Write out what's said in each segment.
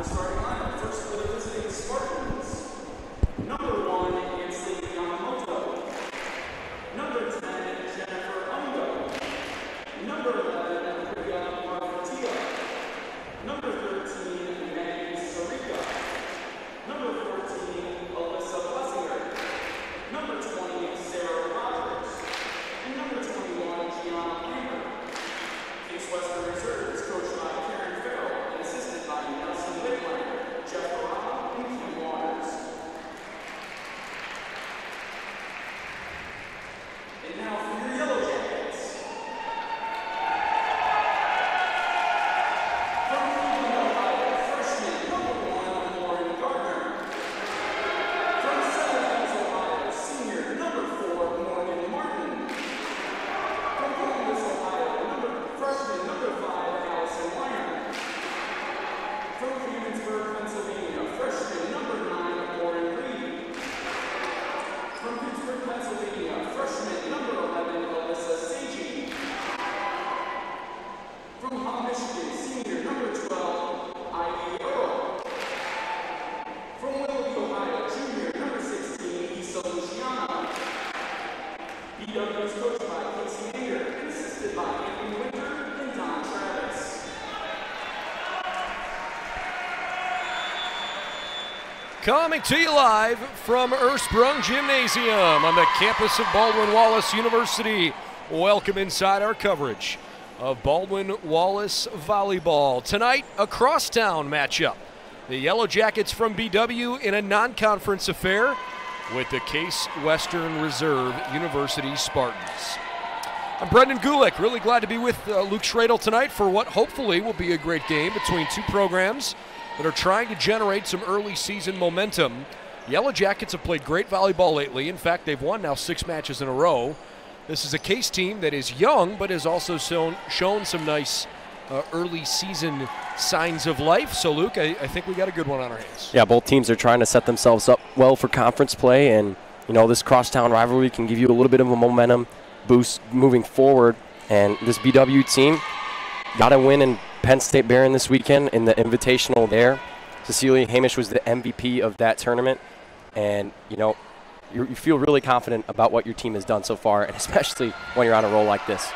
starting lineup. First for the visiting Spartans. Number 1, Ainsley Yamato. Number 10, Jennifer Ungo. Number 11, Gianna Lambert. Number 13, Maggie Sarika. Number 14, Alyssa Blessinger. Number 20, Sarah Rogers. And number 21, Gianna Lambert. Case Western Reserve is coached by Karen Farrell and assisted by Alison Weimer, Jeff Arama, and Kim Waters. And now for your Yellow Jackets. From Cleveland, Ohio, freshman number 1, Lauren Gardner. From Southern Hills, Ohio, senior number 4, Morgan Martin. From Columbus, Ohio, freshman number 5, Alison Weimer. From Williamsburg, Pennsylvania, freshman number 9, Lauren Reed. From Pittsburgh, Pennsylvania, freshman number 11, Alyssa Seiji. From Hall, Michigan, senior number 12, Ivy Earl. From Willoughby, Ohio, junior number 16, Issa Luciano. BW is coached by Casey Mayer and assisted by Anthony Winter and Don Travis. Coming to you live from Ursprung Gymnasium on the campus of Baldwin Wallace University. Welcome inside our coverage of Baldwin Wallace Volleyball. Tonight, a crosstown matchup. The Yellow Jackets from BW in a non-conference affair with the Case Western Reserve University Spartans. I'm Brendan Gulick, really glad to be with Luke Schradel tonight for what hopefully will be a great game between two programs that are trying to generate some early season momentum. Yellow Jackets have played great volleyball lately. In fact, they've won now 6 matches in a row. This is a Case team that is young, but has also shown some nice early season signs of life. So, Luke, I think we got a good one on our hands. Yeah, both teams are trying to set themselves up well for conference play, and you know this crosstown rivalry can give you a little bit of a momentum boost moving forward. And this BW team got a win in Penn State Barron this weekend in the Invitational there. Cecilia Hamish was the MVP of that tournament, and you know you feel really confident about what your team has done so far, and especially when you're on a roll like this.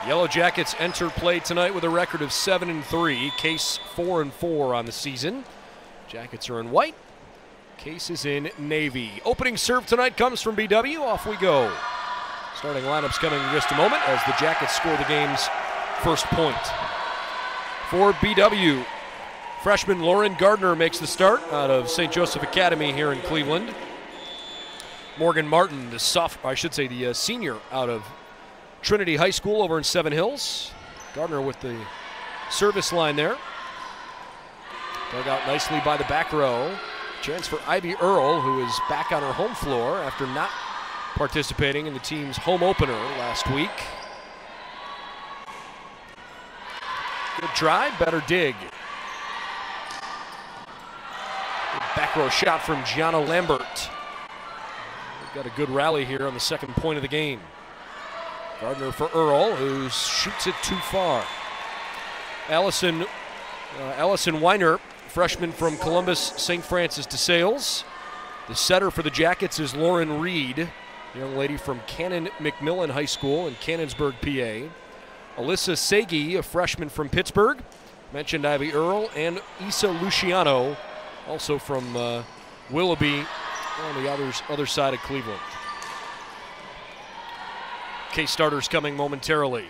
Yellow Jackets enter play tonight with a record of 7-3. Case 4-4 on the season. Jackets are in white. Case is in navy. Opening serve tonight comes from BW. Off we go. Starting lineups coming in just a moment as the Jackets score the game's first point. For BW, freshman Lauren Gardner makes the start out of St. Joseph Academy here in Cleveland. Morgan Martin, the senior out of Trinity High School over in Seven Hills. Gardner with the service line there. Dug out nicely by the back row. Chance for Ivy Earl, who is back on her home floor after not participating in the team's home opener last week. Good drive, better dig. Good back row shot from Gianna Lambert. We've got a good rally here on the second point of the game. Gardner for Earl, who shoots it too far. Alison Weimer, freshman from Columbus St. Francis de Sales. The setter for the Jackets is Lauren Reed, a young lady from Cannon McMillan High School in Cannonsburg, PA. Alyssa Seiji, a freshman from Pittsburgh. Mentioned Ivy Earl, and Issa Luciano, also from Willoughby on the other side of Cleveland. Case starters coming momentarily.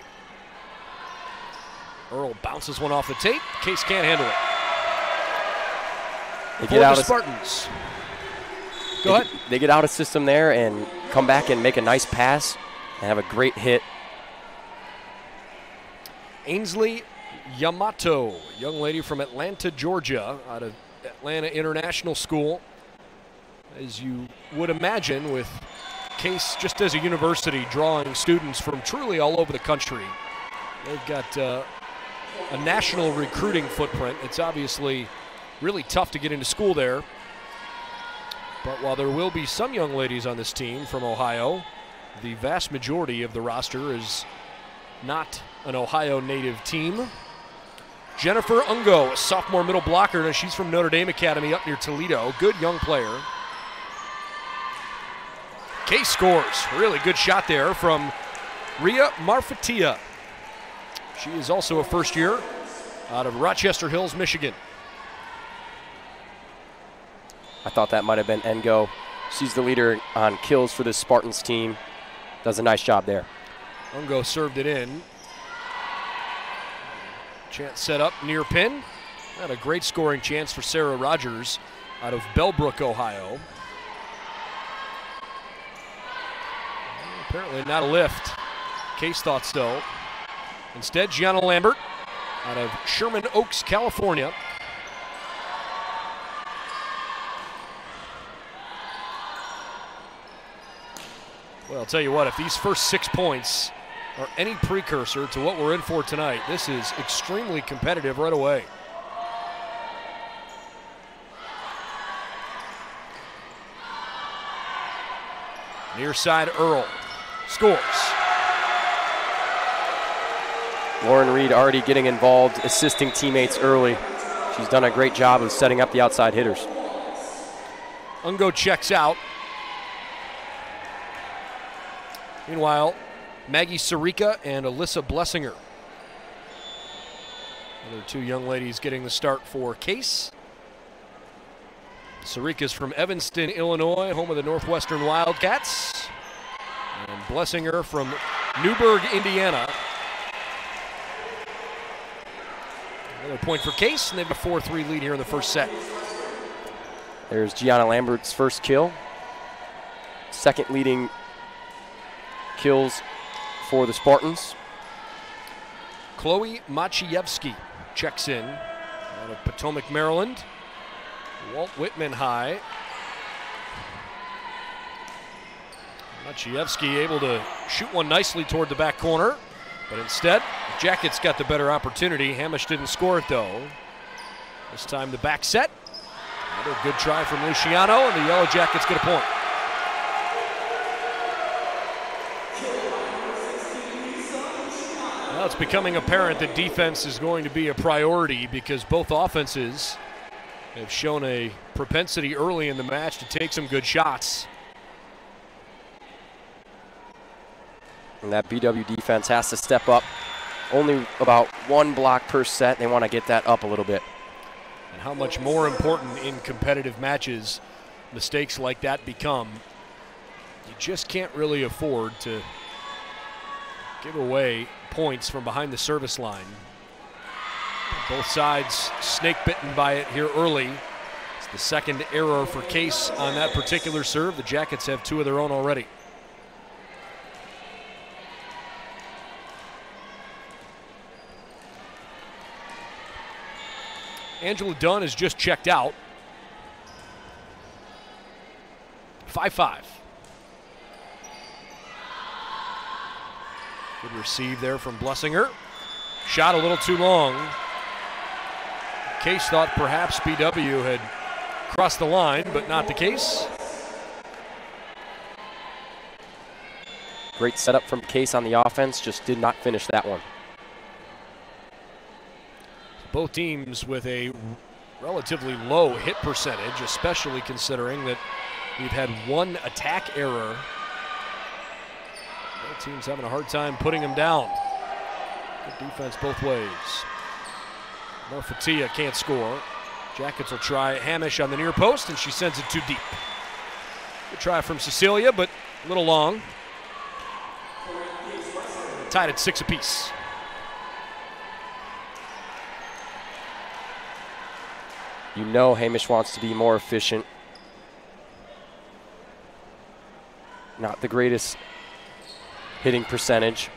Earl bounces one off the tape. Case can't handle it. They get out the Spartans. Go ahead. They get out of system there and come back and make a nice pass and have a great hit. Ainsley Yamato, young lady from Atlanta, Georgia, out of Atlanta International School. As you would imagine, with Case just as a university drawing students from truly all over the country. They've got a national recruiting footprint. It's obviously really tough to get into school there. But while there will be some young ladies on this team from Ohio, the vast majority of the roster is not an Ohio native team. Jennifer Ungo, a sophomore middle blocker. Now she's from Notre Dame Academy up near Toledo. Good young player. Case scores. Really good shot there from Ria Marfatia. She is also a first year out of Rochester Hills, Michigan. I thought that might have been Ngo. She's the leader on kills for this Spartans team. Does a nice job there. Ungo served it in. Chance set up near pin. Had a great scoring chance for Sarah Rogers out of Bellbrook, Ohio. Apparently not a lift. Case thought so. Instead, Gianna Lambert out of Sherman Oaks, California. Well, I'll tell you what, if these first 6 points are any precursor to what we're in for tonight, this is extremely competitive right away. Near side Earl scores. Lauren Reed already getting involved, assisting teammates early. She's done a great job of setting up the outside hitters. Ungo checks out. Meanwhile, Maggie Sarika and Alyssa Blessinger. Another two young ladies getting the start for Case. Sarika's from Evanston, Illinois, home of the Northwestern Wildcats. And Blessinger from Newburgh, Indiana. Another point for Case, and they have a 4-3 lead here in the first set. There's Gianna Lambert's first kill. Second leading kills for the Spartans. Chloe Machiavski checks in out of Potomac, Maryland. Walt Whitman High. Machiavski able to shoot one nicely toward the back corner, but instead, the Jackets got the better opportunity. Hamish didn't score it though. This time the back set. Another good try from Luciano, and the Yellow Jackets get a point. Well, it's becoming apparent that defense is going to be a priority because both offenses have shown a propensity early in the match to take some good shots. And that BW defense has to step up. Only about one block per set. They want to get that up a little bit. And how much more important in competitive matches mistakes like that become. You just can't really afford to give away points from behind the service line. Both sides snake bitten by it here early. It's the second error for Case on that particular serve. The Jackets have two of their own already. Angela Dunn has just checked out. 5-5. Good receive there from Blessinger. Shot a little too long. Case thought perhaps BW had crossed the line, but not the case. Great setup from Case on the offense, just did not finish that one. Both teams with a relatively low hit percentage, especially considering that we've had one attack error. Both teams having a hard time putting them down. Good defense both ways. Marfatia can't score. Jackets will try Hamish on the near post, and she sends it too deep. Good try from Cecilia, but a little long. Tied at 6 apiece. You know Hamish wants to be more efficient. Not the greatest hitting percentage.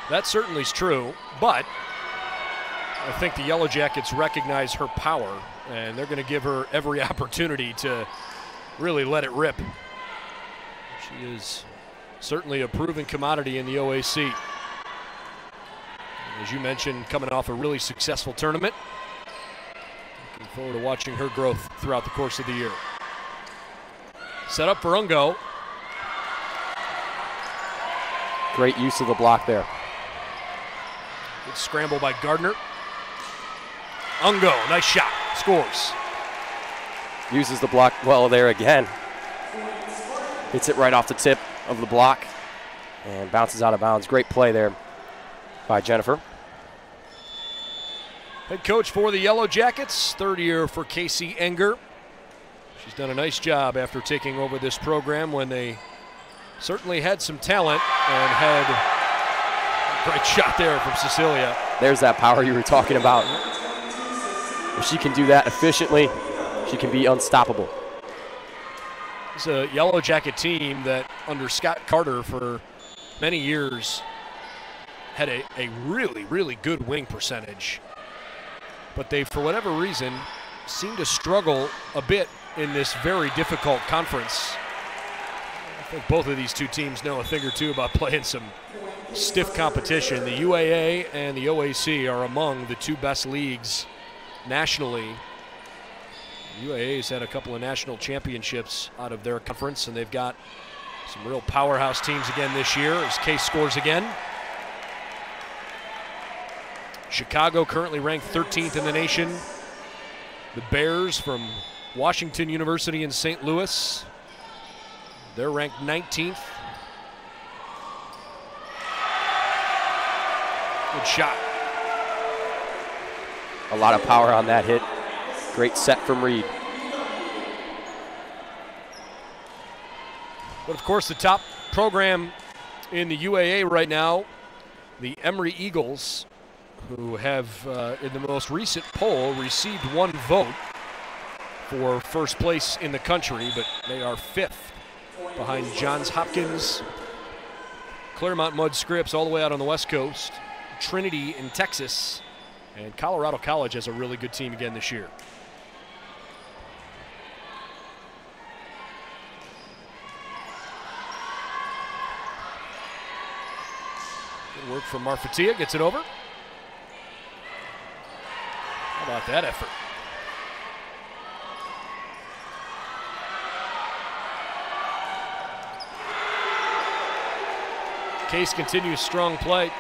That certainly is true, but I think the Yellow Jackets recognize her power, and they're going to give her every opportunity to really let it rip. She is certainly a proven commodity in the OAC. As you mentioned, coming off a really successful tournament. Looking forward to watching her growth throughout the course of the year. Set up for Ungo. Great use of the block there. Good scramble by Gardner. Ungo, nice shot, scores. Uses the block well there again. Hits it right off the tip of the block and bounces out of bounds. Great play there by Jennifer. Head coach for the Yellow Jackets, third year for Casey Enger. She's done a nice job after taking over this program when they certainly had some talent and had a great shot there from Cecilia. There's that power you were talking about. If she can do that efficiently, she can be unstoppable. It's a Yellow Jacket team that under Scott Carter for many years had a really, really good wing percentage. But they, for whatever reason, seem to struggle a bit in this very difficult conference. I think both of these two teams know a thing or two about playing some stiff competition. The UAA and the OAC are among the two best leagues nationally. UAA's had a couple of national championships out of their conference, and they've got some real powerhouse teams again this year as Case scores again. Chicago currently ranked 13th in the nation. The Bears from Washington University in St. Louis, they're ranked 19th. Good shot. A lot of power on that hit. Great set from Reed. But of course, the top program in the UAA right now, the Emory Eagles, who have, in the most recent poll, received one vote for first place in the country, but they are 5th behind Johns Hopkins, Claremont Mudd Scripps all the way out on the West Coast, Trinity in Texas, and Colorado College has a really good team again this year. Good work from Marfatia, gets it over. How about that effort? Case continues strong play.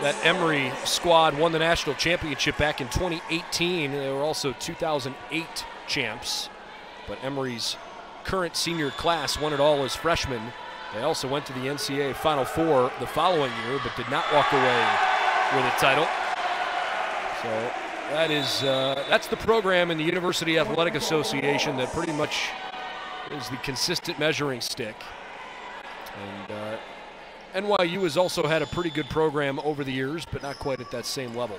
That Emory squad won the national championship back in 2018. They were also 2008 champs. But Emory's current senior class won it all as freshmen. They also went to the NCAA Final Four the following year, but did not walk away with a title. So that's the program in the University Athletic Association that pretty much is the consistent measuring stick. And NYU has also had a pretty good program over the years, but not quite at that same level.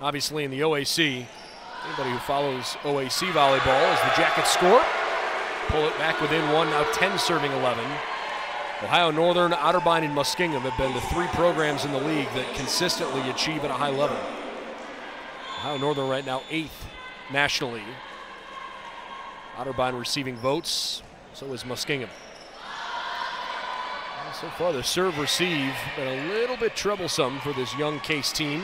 Obviously in the OAC, anybody who follows OAC volleyball, as the Jackets score, pull it back within one, now 10 serving 11. Ohio Northern, Otterbein, and Muskingum have been the three programs in the league that consistently achieve at a high level. Ohio Northern right now 8th nationally. Otterbein receiving votes, so is Muskingum. So far, the serve receive been a little bit troublesome for this young Case team,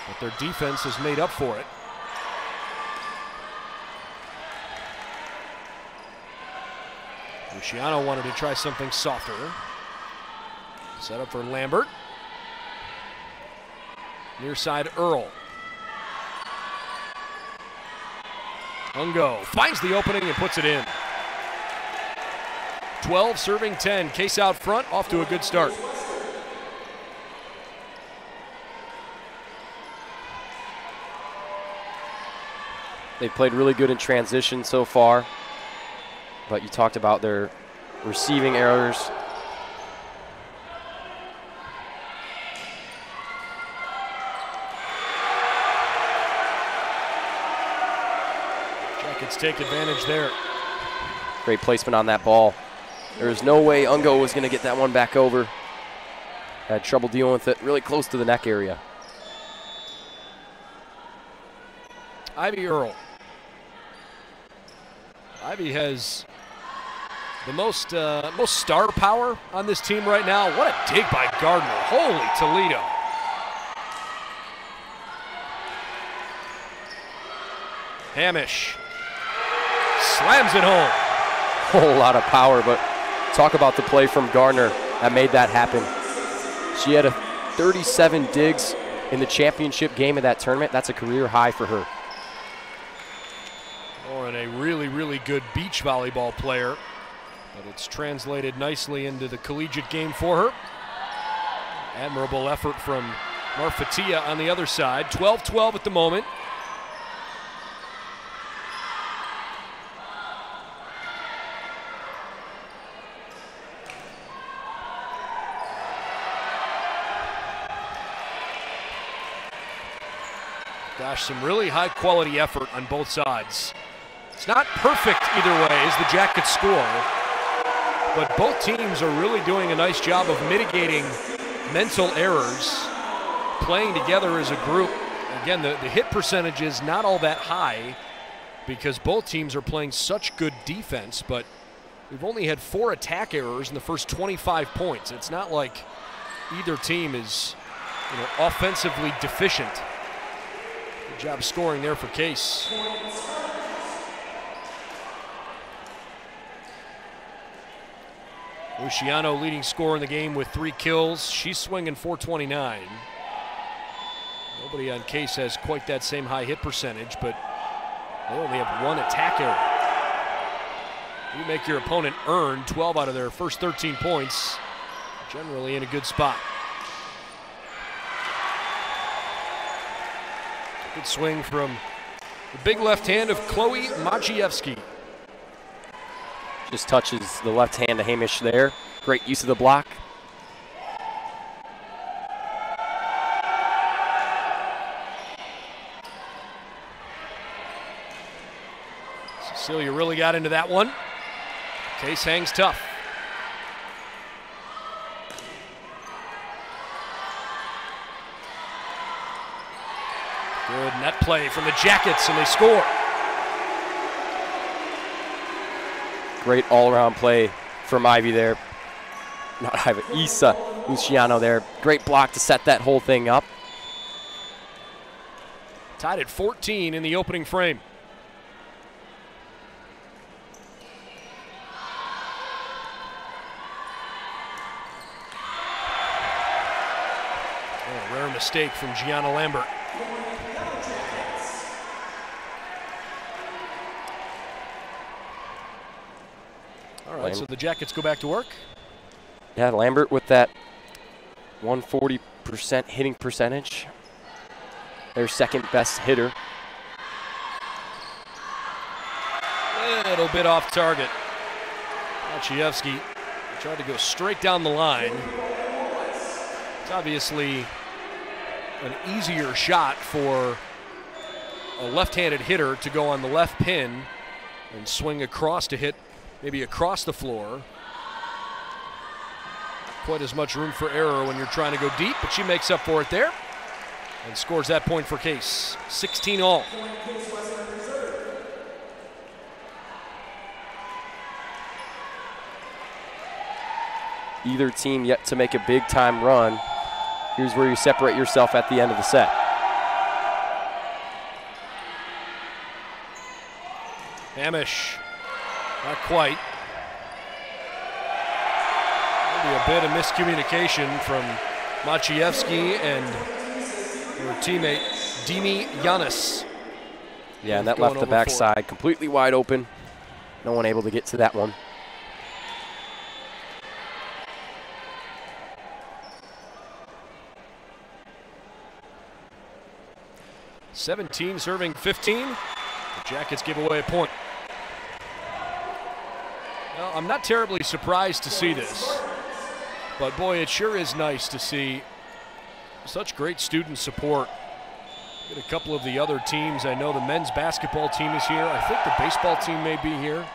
but their defense has made up for it. Luciano wanted to try something softer. Set up for Lambert. Near side, Earl. Ungo finds the opening and puts it in. 12 serving 10. Case out front, off to a good start. They've played really good in transition so far, but you talked about their receiving errors. Jackets take advantage there. Great placement on that ball. There's no way Ungo was going to get that one back over. Had trouble dealing with it really close to the neck area. Ivy Earl. Ivy has the most star power on this team right now. What a dig by Gardner. Holy Toledo. Hamish slams it home. Whole lot of power, but talk about the play from Gardner that made that happen. She had a 37 digs in the championship game of that tournament. That's a career high for her. Oh, and a really, really good beach volleyball player. But it's translated nicely into the collegiate game for her. Admirable effort from Marfatia on the other side. 12-12 at the moment. Gosh, some really high quality effort on both sides. It's not perfect either way as the Jackets score, but both teams are really doing a nice job of mitigating mental errors, playing together as a group. Again, the hit percentage is not all that high because both teams are playing such good defense, but we've only had 4 attack errors in the first 25 points. It's not like either team is, offensively deficient. Good job scoring there for Case. Luciano leading scorer in the game with 3 kills. She's swinging .429. Nobody on Case has quite that same high hit percentage, but they only have 1 attack error. You make your opponent earn 12 out of their first 13 points, generally in a good spot. Good swing from the big left hand of Chloe Machiavski. Just touches the left hand to Hamish there. Great use of the block. Cecilia really got into that one. Case hangs tough. Good net play from the Jackets, and they score. Great all-around play from Ivy there. Not Ivy, Isa Luciano there. Great block to set that whole thing up. Tied at 14 in the opening frame. Oh, rare mistake from Gianna Lambert. All right, so the Jackets go back to work. Yeah, Lambert with that 140% hitting percentage. Their second best hitter. A little bit off target. Machiavski tried to go straight down the line. It's obviously an easier shot for a left-handed hitter to go on the left pin and swing across to hit maybe across the floor. Quite as much room for error when you're trying to go deep, but she makes up for it there and scores that point for Case. 16 all. Either team yet to make a big-time run. Here's where you separate yourself at the end of the set. Hamish, not quite. Maybe a bit of miscommunication from Machiavski and her teammate Dimi Yanis. Yeah, and that left the backside completely wide open. No one able to get to that one. (17) serving 15. The Jackets give away a point. Now, I'm not terribly surprised to see this, but boy, it sure is nice to see such great student support. Get a couple of the other teams. I know the men's basketball team is here. I think the baseball team may be here.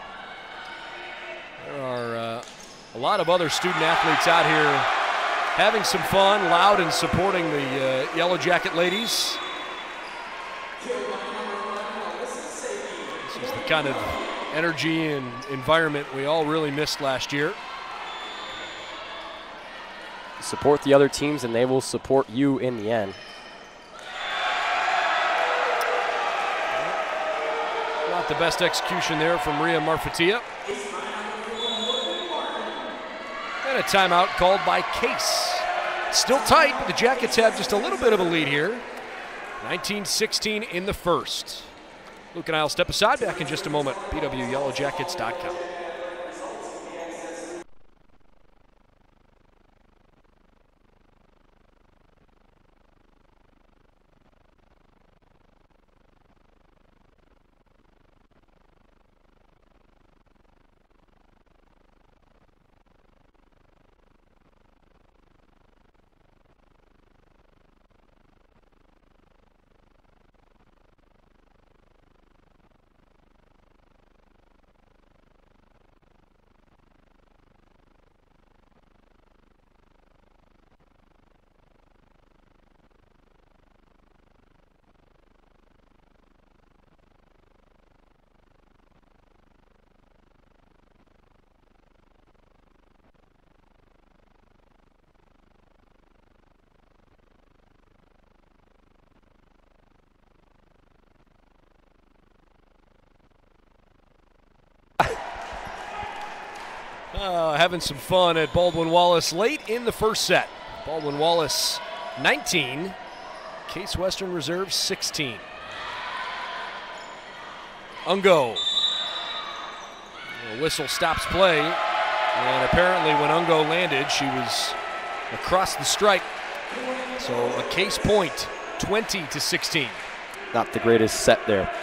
There are a lot of other student athletes out here having some fun, loud and supporting the Yellow Jacket ladies. This is the kind of energy and environment we all really missed last year. Support the other teams and they will support you in the end. Not the best execution there from Ria Marfatia. And a timeout called by Case. Still tight, but the Jackets have just a little bit of a lead here. 19-16 in the first. Luke and I will step aside. Back in just a moment. BWYellowJackets.com. Having some fun at Baldwin Wallace late in the first set. Baldwin Wallace 19, Case Western Reserve 16. Ungo. The whistle stops play, and apparently when Ungo landed, she was across the stripe. So a Case point, 20-16. Not the greatest set there.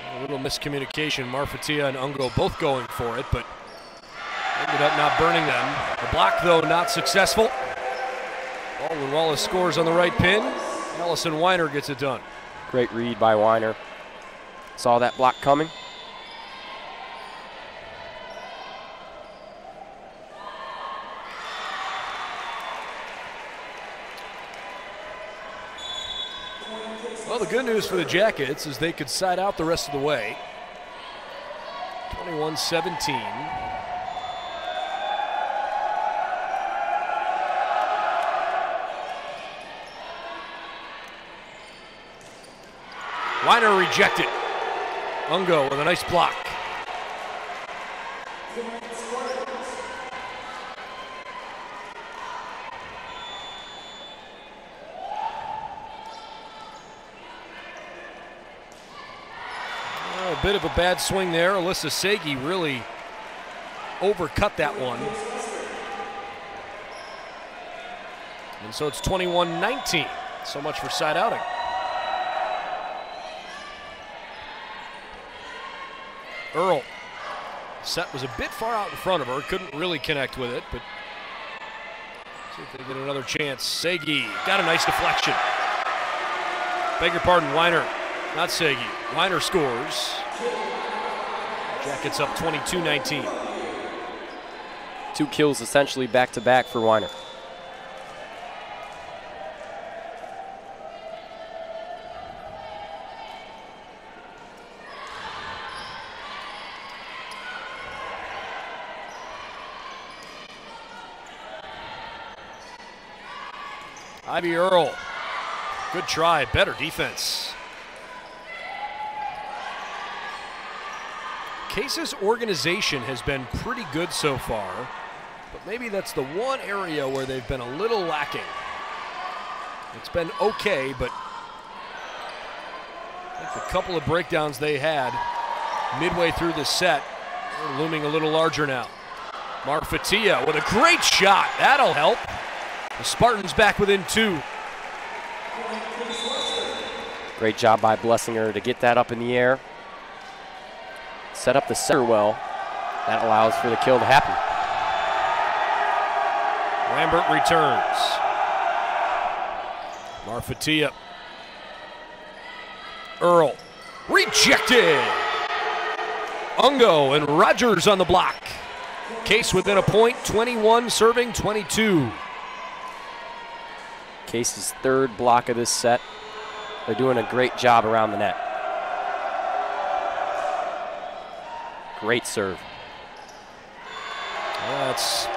A little miscommunication. Marfatia and Ungo both going for it, but ended up not burning them. The block, though, not successful. Baldwin Wallace scores on the right pin. Alison Weimer gets it done. Great read by Weimer. Saw that block coming. Well, the good news for the Jackets is they could side out the rest of the way. 21-17. Weimer rejected. Ungo with a nice block. A bit of a bad swing there. Alyssa Sagi really overcut that one. And so it's 21-19. So much for side outing. Earl. Set was a bit far out in front of her. Couldn't really connect with it, but see if they get another chance. Sagi got a nice deflection. Beg your pardon, Weimer. Not Sagi. Weimer scores. Jackets up 22-19. 2 kills essentially back-to-back for Weimer. Ivy Earl. Good try, better defense. Case's organization has been pretty good so far, but maybe that's the one area where they've been a little lacking. It's been okay, but I think the couple of breakdowns they had midway through the set are looming a little larger now. Marfatia with a great shot. That'll help. The Spartans back within 2. Great job by Blessinger to get that up in the air. Set up the center well. That allows for the kill to happen. Lambert returns. Marfatia. Earl. Rejected. Ungo and Rogers on the block. Case within a point, 21 serving 22. Case's 3rd block of this set. They're doing a great job around the net. Great serve. That's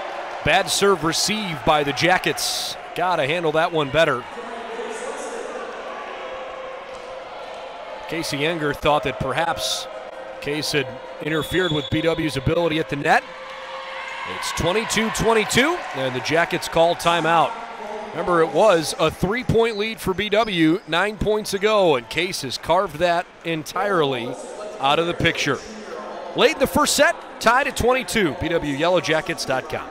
bad serve received by the Jackets. Gotta handle that one better. Casey Enger thought that perhaps Case had interfered with BW's ability at the net. It's 22-22, and the Jackets call timeout. Remember, it was a 3-point lead for BW 9 points ago, and Case has carved that entirely out of the picture. Late in the first set, tied at 22, BWYellowJackets.com.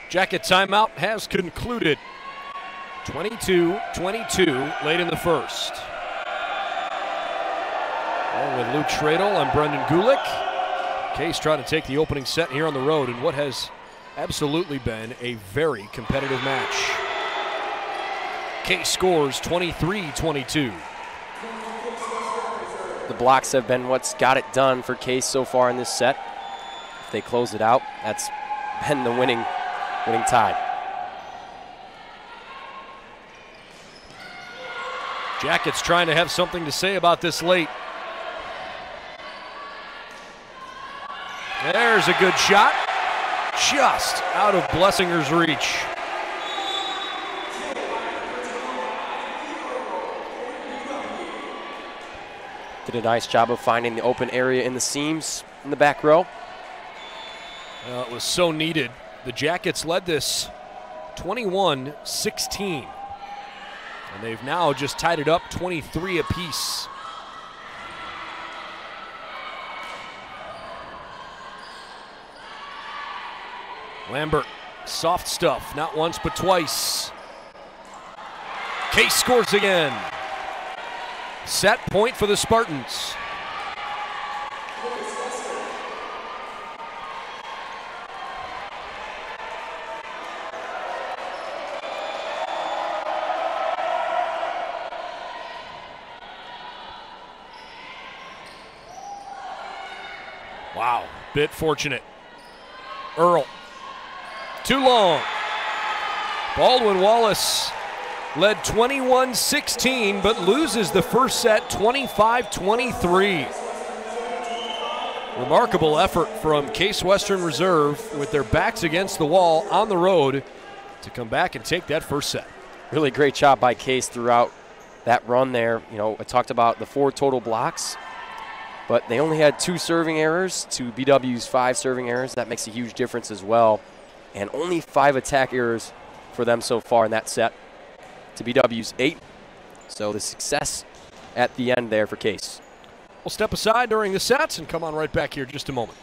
Jacket timeout has concluded. 22-22 late in the first. Along with Luke Schradel and Brendan Gulick. Case trying to take the opening set here on the road in what has absolutely been a very competitive match. Case scores 23-22. The blocks have been what's got it done for Case so far in this set. If they close it out, that's been the winning tide. Jackets trying to have something to say about this late. There's a good shot. Just out of Blessinger's reach. Did a nice job of finding the open area in the seams in the back row. Well, it was so needed. The Jackets led this 21-16. And they've now just tied it up 23 apiece. Lambert, soft stuff, not once but twice. Case scores again. Set point for the Spartans. Wow, bit fortunate. Earl, too long. Baldwin Wallace led 21-16, but loses the first set 25-23. Remarkable effort from Case Western Reserve with their backs against the wall on the road to come back and take that first set. Really great job by Case throughout that run there. You know, I talked about the 4 total blocks, but they only had 2 serving errors to BW's 5 serving errors. That makes a huge difference as well. And only 5 attack errors for them so far in that set to BW's 8. So the success at the end there for Case. We'll step aside during the sets and come on right back here in just a moment.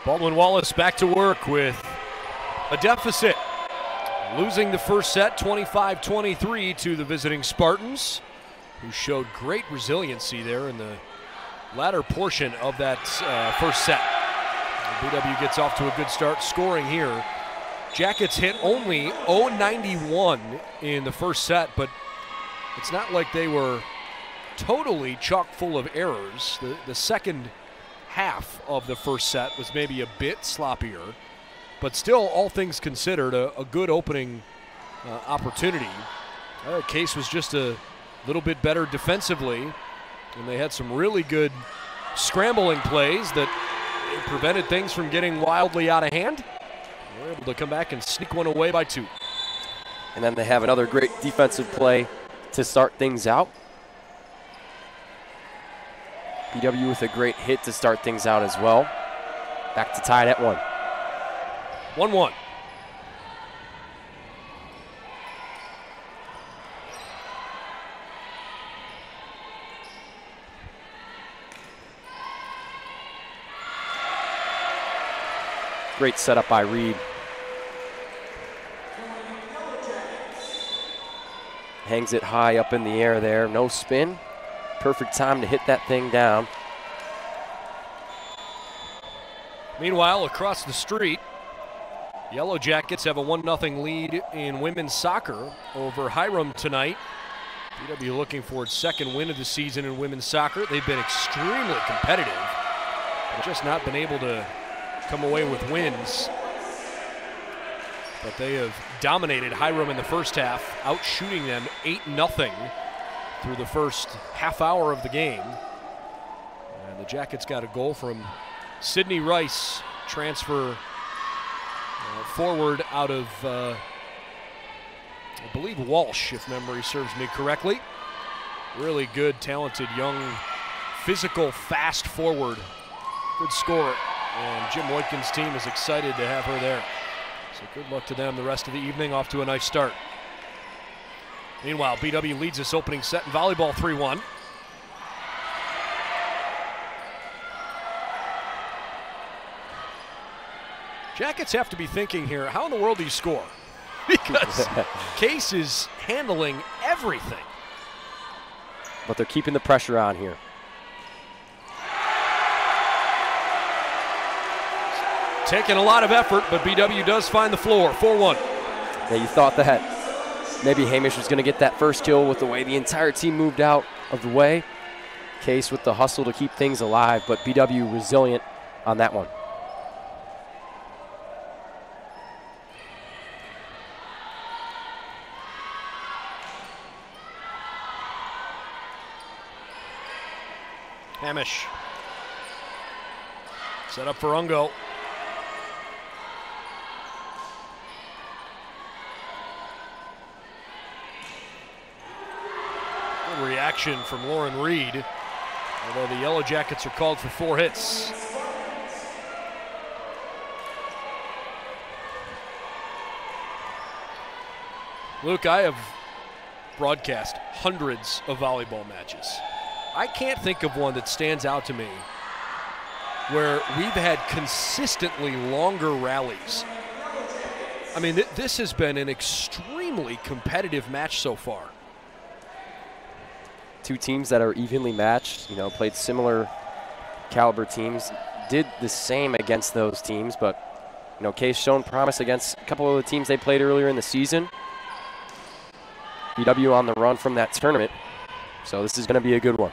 Baldwin Wallace back to work with a deficit. Losing the first set 25-23 to the visiting Spartans, who showed great resiliency there in the latter portion of that first set. BW gets off to a good start scoring here. Jackets hit only 091 in the first set, but it's not like they were totally chock full of errors. The second half of the first set was maybe a bit sloppier, but still, all things considered, a good opening opportunity. Case was just a little bit better defensively, and they had some really good scrambling plays that prevented things from getting wildly out of hand. They were able to come back and sneak one away by 2. And then they have another great defensive play to start things out. BW with a great hit to start things out as well. Back to tied at 1. 1-1. Great setup by Reed. Hangs it high up in the air there. No spin. Perfect time to hit that thing down. Meanwhile, across the street, Yellow Jackets have a 1-0 lead in women's soccer over Hiram tonight. BW looking for its second win of the season in women's soccer. They've been extremely competitive, but just not been able to come away with wins. But they have dominated Hiram in the first half, outshooting them 8-0 through the first half hour of the game. And the Jackets got a goal from Sydney Rice, transfer forward out of, I believe, Walsh, if memory serves me correctly. Really good, talented, young, physical, fast forward. Good scorer. And Jim Woitkin's team is excited to have her there. So good luck to them the rest of the evening, off to a nice start. Meanwhile, BW leads this opening set in volleyball 3-1. Jackets have to be thinking here, how in the world do you score? Because Case is handling everything. But they're keeping the pressure on here. Taking a lot of effort, but BW does find the floor. 4-1. Yeah, you thought that maybe Hamish was going to get that first kill with the way the entire team moved out of the way. Case with the hustle to keep things alive, but BW resilient on that one. Hamish. Set up for Ungo. Good reaction from Lauren Reed, although the Yellow Jackets are called for 4 hits. Luke, I have broadcast hundreds of volleyball matches. I can't think of one that stands out to me where we've had consistently longer rallies. I mean, this has been an extremely competitive match so far. Two teams that are evenly matched, you know, played similar caliber teams, did the same against those teams, but, you know, Case shown promise against a couple of the teams they played earlier in the season. BW on the run from that tournament. So this is going to be a good one.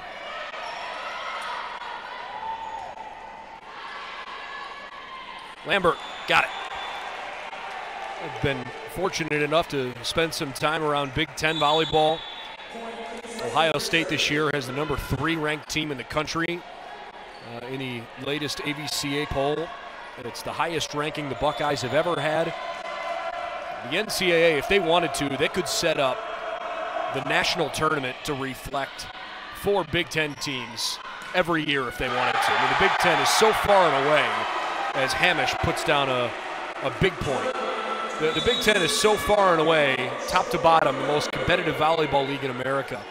Lambert got it. I've been fortunate enough to spend some time around Big Ten volleyball. Ohio State this year has the number 3 ranked team in the country in the latest AVCA poll. It's the highest ranking the Buckeyes have ever had. The NCAA, if they wanted to, they could set up the national tournament to reflect 4 Big Ten teams every year if they wanted to. I mean, the Big Ten is so far and away, as Hamish puts down a big point. The Big Ten is so far and away, top to bottom, the most competitive volleyball league in America.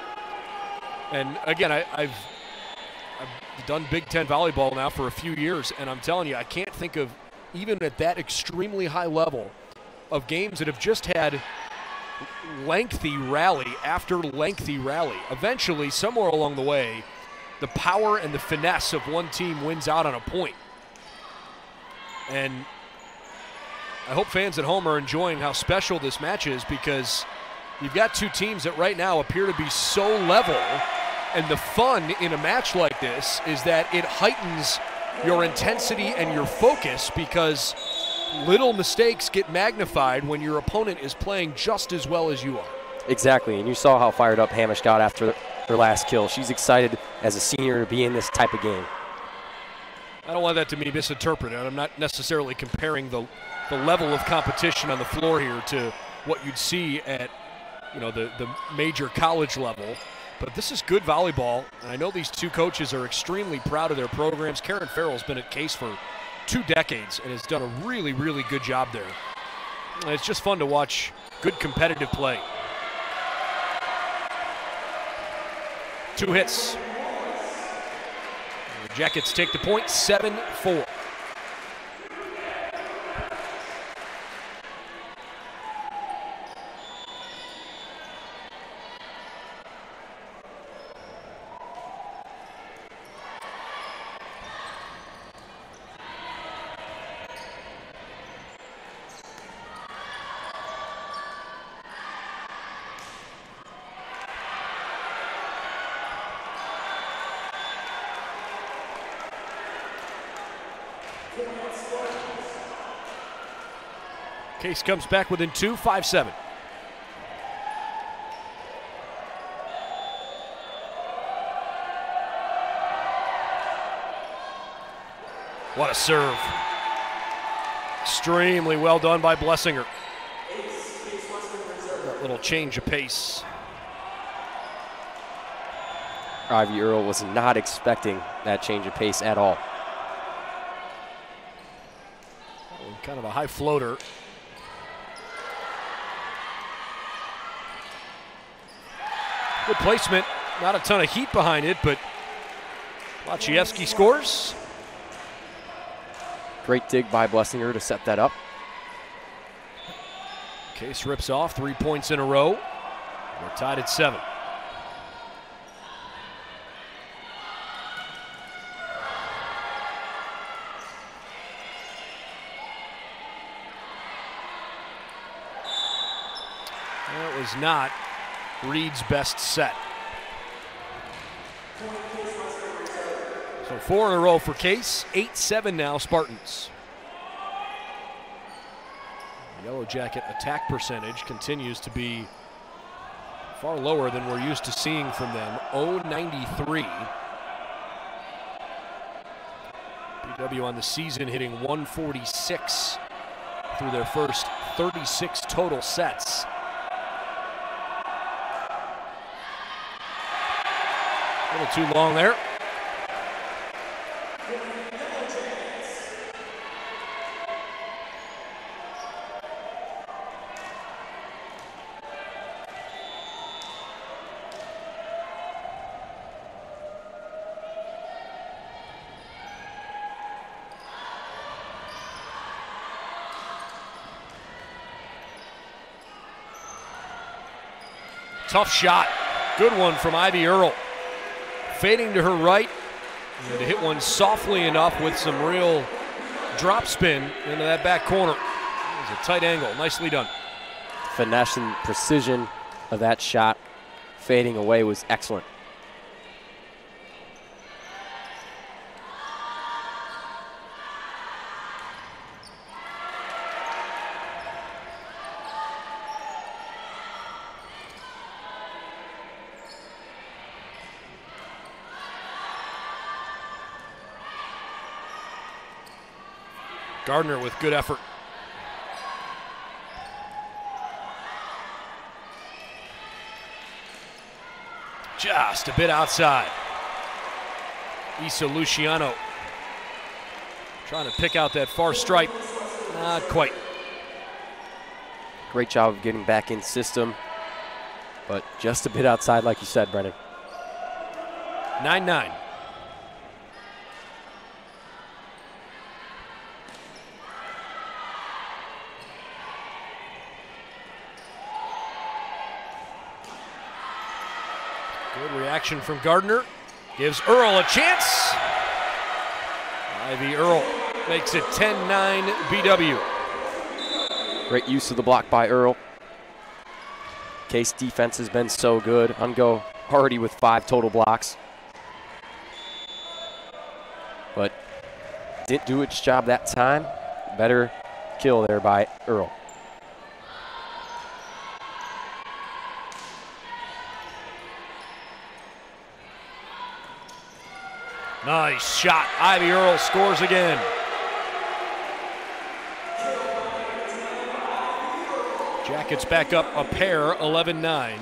And again, the done Big Ten volleyball now for a few years, and I'm telling you, I can't think of, even at that extremely high level, of games that have just had lengthy rally after lengthy rally. Eventually, somewhere along the way, the power and the finesse of one team wins out on a point. And I hope fans at home are enjoying how special this match is, because you've got two teams that right now appear to be so level, and the fun in a match like this is that it heightens your intensity and your focus, because little mistakes get magnified when your opponent is playing just as well as you are. Exactly, and you saw how fired up Hamish got after her last kill. She's excited as a senior to be in this type of game. I don't want that to be misinterpreted. I'm not necessarily comparing the level of competition on the floor here to what you'd see at, you know, the major college level. But this is good volleyball, and I know these two coaches are extremely proud of their programs. Karen Farrell's been at Case for 2 decades and has done a really, really good job there. And it's just fun to watch good competitive play. 2 hits. The Jackets take the point, 7-4. Case comes back within 2, 5-7. What a serve. Extremely well done by Blessinger. That little change of pace. Ivy Earle was not expecting that change of pace at all. Kind of a high floater. Good placement, not a ton of heat behind it, but Machiavski scores. Great dig by Blessinger to set that up. Case rips off 3 points in a row. We're tied at 7. That was not Reed's best set. So 4 in a row for Case, 8-7 now Spartans. Yellow Jacket attack percentage continues to be far lower than we're used to seeing from them, 0.93. BW on the season hitting 146 through their first 36 total sets. A little too long there. Tough shot. Good one from Ivy Earle. Fading to her right, and to hit one softly enough with some real drop spin into that back corner. It was a tight angle, nicely done. Finesse and precision of that shot fading away was excellent. Gardner with good effort. Just a bit outside. Isa Luciano trying to pick out that far stripe. Not quite. Great job of getting back in system, but just a bit outside like you said, Brennan. 9-9. Good reaction from Gardner. Gives Earl a chance. Ivy Earl makes it 10-9 BW. Great use of the block by Earl. Case defense has been so good. Ungo already with 5 total blocks. But didn't do its job that time. Better kill there by Earl. Nice shot. Ivy Earl scores again. Jackets back up a pair, 11-9. Now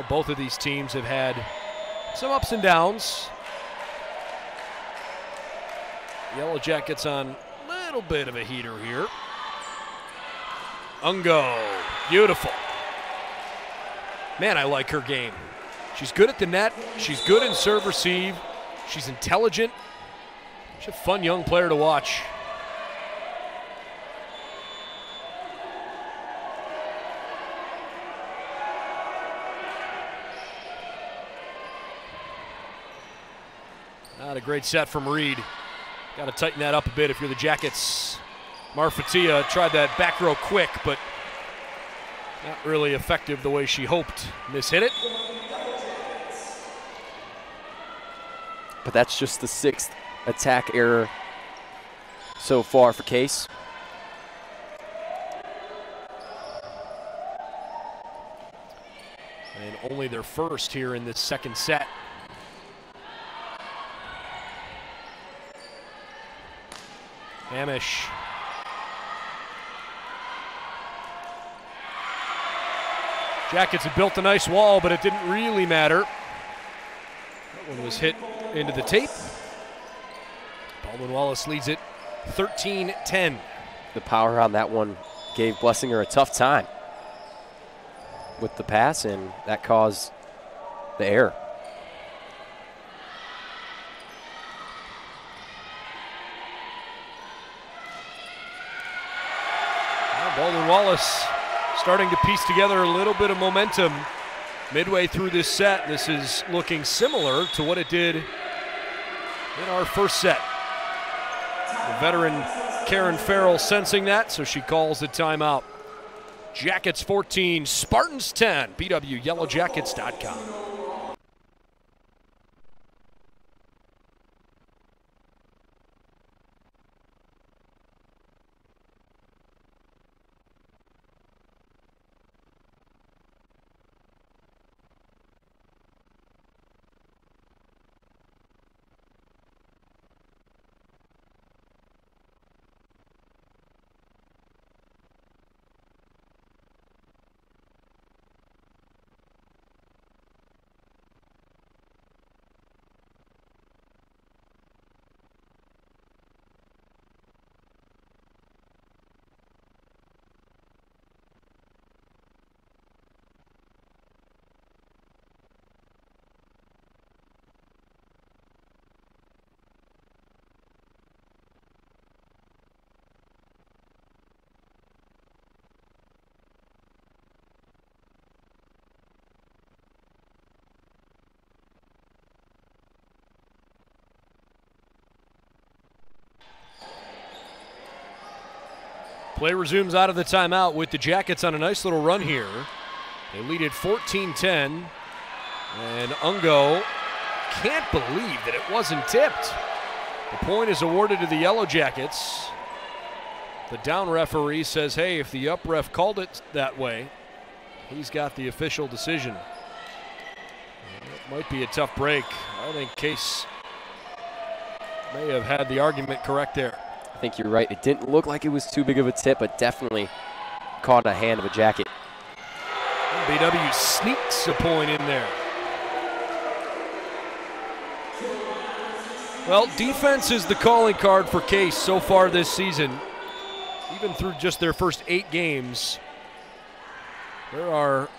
both of these teams have had some ups and downs. Yellow Jackets on a little bit of a heater here. Ungo, beautiful. Man, I like her game. She's good at the net. She's good in serve receive. She's intelligent. She's a fun young player to watch. Not a great set from Reed. Got to tighten that up a bit if you're the Jackets. Marfatia tried that back row quick, but not really effective the way she hoped. Mishit it. But that's just the 6th attack error so far for Case. And only their first here in this second set. Hamish. Jackets had built a nice wall, but it didn't really matter. That one was hit into the tape. Baldwin Wallace leads it 13-10. The power on that one gave Blessinger a tough time with the pass, and that caused the error. Baldwin Wallace starting to piece together a little bit of momentum midway through this set. This is looking similar to what it did in our first set. The veteran Karen Farrell sensing that, so she calls the timeout. Jackets 14, Spartans 10, BWYellowJackets.com. Play resumes out of the timeout with the Jackets on a nice little run here. They lead it 14-10, and Ungo can't believe that it wasn't tipped. The point is awarded to the Yellow Jackets. The down referee says, hey, if the up ref called it that way, he's got the official decision. It might be a tough break. I think Case may have had the argument correct there. I think you're right. It didn't look like it was too big of a tip, but definitely caught a hand of a Jacket. And BW sneaks a point in there. Well, defense is the calling card for Case so far this season. Even through just their first 8 games, there are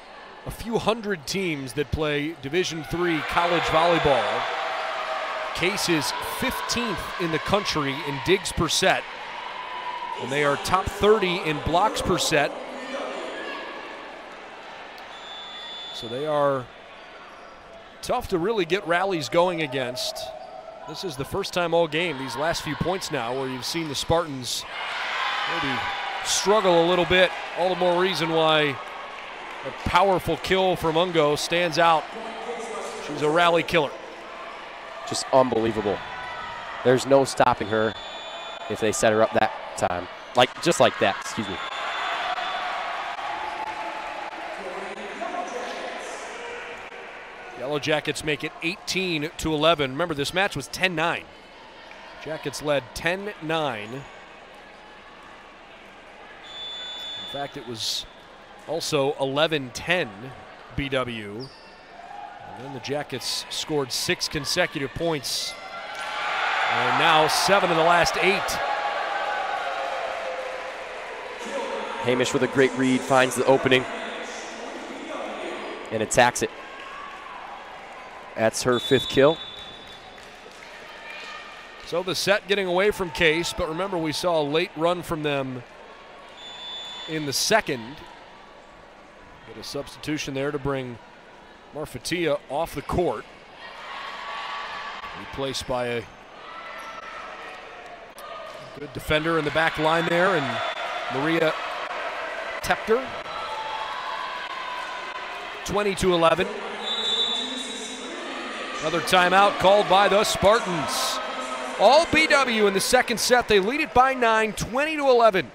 a few hundred teams that play Division III college volleyball. Case is 15th in the country in digs per set, and they are top 30 in blocks per set. So they are tough to really get rallies going against. This is the first time all game, these last few points now, where you've seen the Spartans maybe struggle a little bit. All the more reason why a powerful kill from Ungo stands out. She's a rally killer. Just unbelievable. There's no stopping her if they set her up that time. Just like that, excuse me. Yellow Jackets make it 18-11. Remember, this match was 10-9. Jackets led 10-9. In fact, it was also 11-10 BW. And then the Jackets scored 6 consecutive points. And now 7 of the last 8. Hamish with a great read, finds the opening and attacks it. That's her 5th kill. So the set getting away from Case, but remember we saw a late run from them in the second. Get a substitution there to bring Marfatia off the court. Replaced by a good defender in the back line there, and Maria Tepter. 20-11. Another timeout called by the Spartans. All BW in the second set. They lead it by 9, 20-11.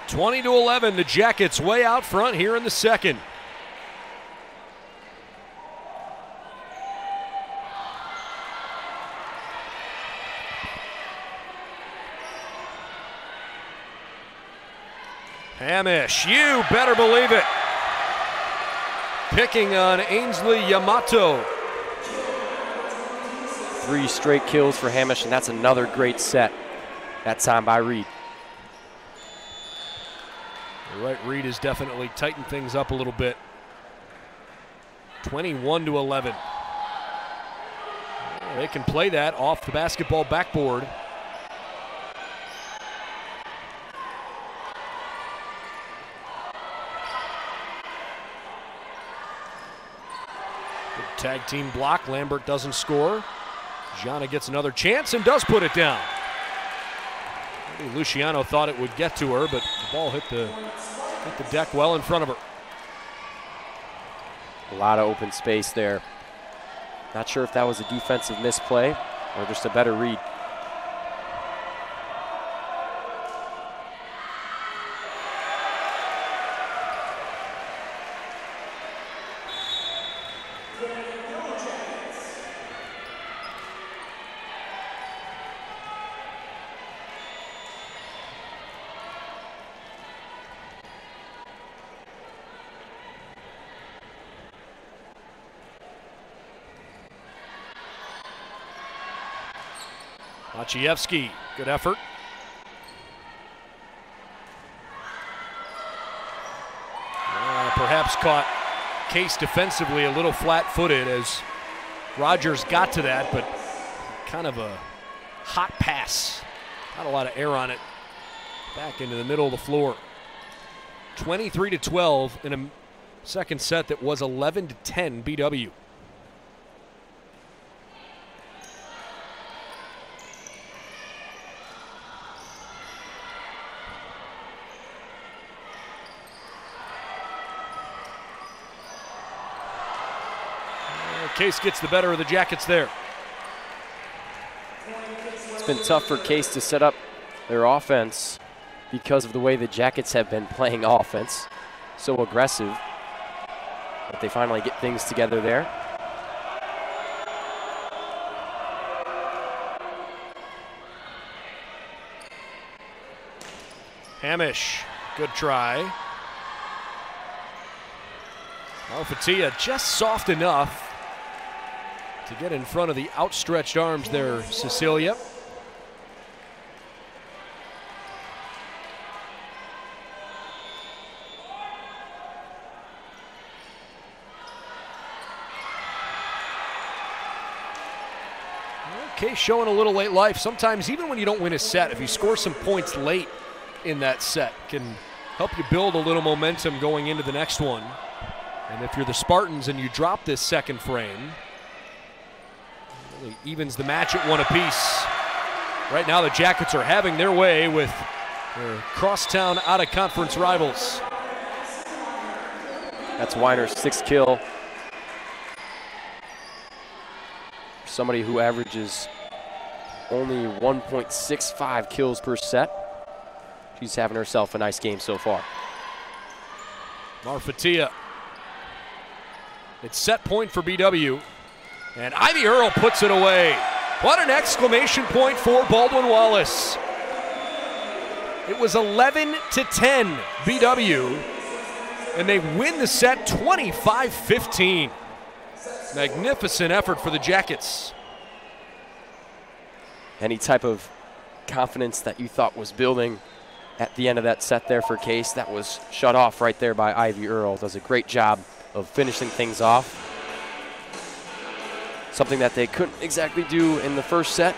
(20-11), the Jackets way out front here in the second. Hamish, you better believe it. Picking on Ainsley Yamato. 3 straight kills for Hamish, and that's another great set. That time by Reed. You're right, Reed has definitely tightened things up a little bit. 21-11. They can play that off the basketball backboard. Good tag team block. Lambert doesn't score. Gianna gets another chance and does put it down. Maybe Luciano thought it would get to her, but the ball hit the deck well in front of her. A lot of open space there. Not sure if that was a defensive misplay or just a better read. Machiavski, good effort. Perhaps caught Case defensively a little flat-footed as Rogers got to that, but kind of a hot pass. Not a lot of air on it. Back into the middle of the floor. 23-12 in a second set that was 11-10 BW. Case gets the better of the Jackets there. It's been tough for Case to set up their offense because of the way the Jackets have been playing offense. So aggressive. But they finally get things together there. Hamish, good try. Alfatia just soft enough to get in front of the outstretched arms there, Cecilia. Okay, showing a little late life. Sometimes even when you don't win a set, if you score some points late in that set, can help you build a little momentum going into the next one. And if you're the Spartans and you drop this second frame, it really evens the match at 1 apiece. Right now the Jackets are having their way with their crosstown out-of-conference rivals. That's Weiner's 6th kill. Somebody who averages only 1.65 kills per set. She's having herself a nice game so far. Marfatia. It's set point for BW. And Ivy Earle puts it away. What an exclamation point for Baldwin Wallace. It was 11-10 BW. And they win the set 25-15. Magnificent effort for the Jackets. Any type of confidence that you thought was building at the end of that set there for Case, that was shut off right there by Ivy Earle. Does a great job of finishing things off. Something that they couldn't exactly do in the first set.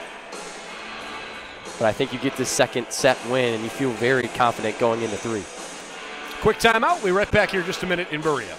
But I think you get this second set win and you feel very confident going into 3. Quick timeout. We'll be right back here in just a minute in Berea.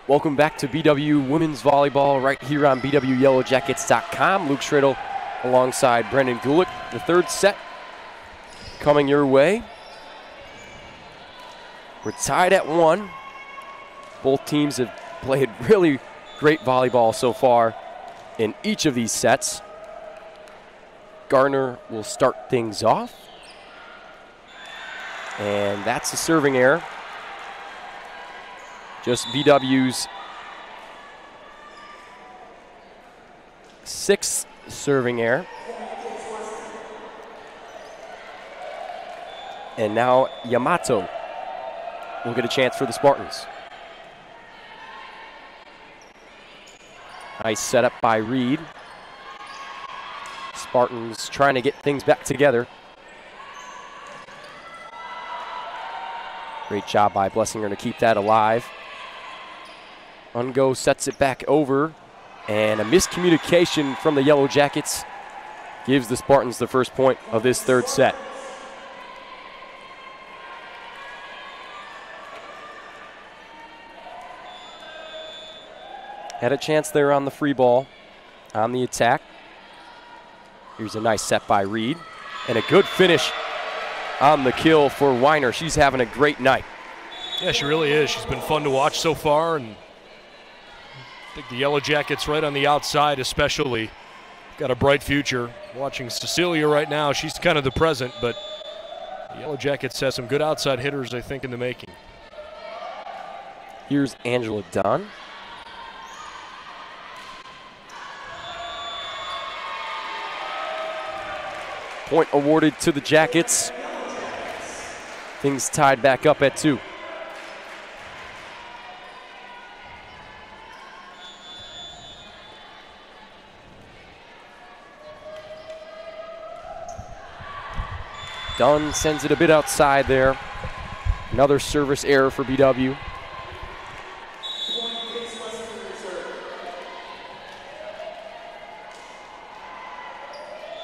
Welcome back to BW Women's Volleyball right here on BWYellowJackets.com. Luke Schradel alongside Brendan Gulick. The third set coming your way. We're tied at 1. Both teams have played really great volleyball so far in each of these sets. Gardner will start things off. And that's a serving error. Just BW's 6th serving error. And now Yamato will get a chance for the Spartans. Nice setup by Reed. Spartans trying to get things back together. Great job by Blessinger to keep that alive. Ungo sets it back over, and a miscommunication from the Yellow Jackets gives the Spartans the first point of this third set. Had a chance there on the free ball on the attack. Here's a nice set by Reed, and a good finish on the kill for Weiner. She's having a great night. Yeah, she really is. She's been fun to watch so far, and I think the Yellow Jackets right on the outside especially got a bright future. Watching Cecilia right now, she's kind of the present, but the Yellow Jackets has some good outside hitters, I think, in the making. Here's Angela Dunn. Point awarded to the Jackets. Things tied back up at 2. Dunn sends it a bit outside there. Another service error for BW.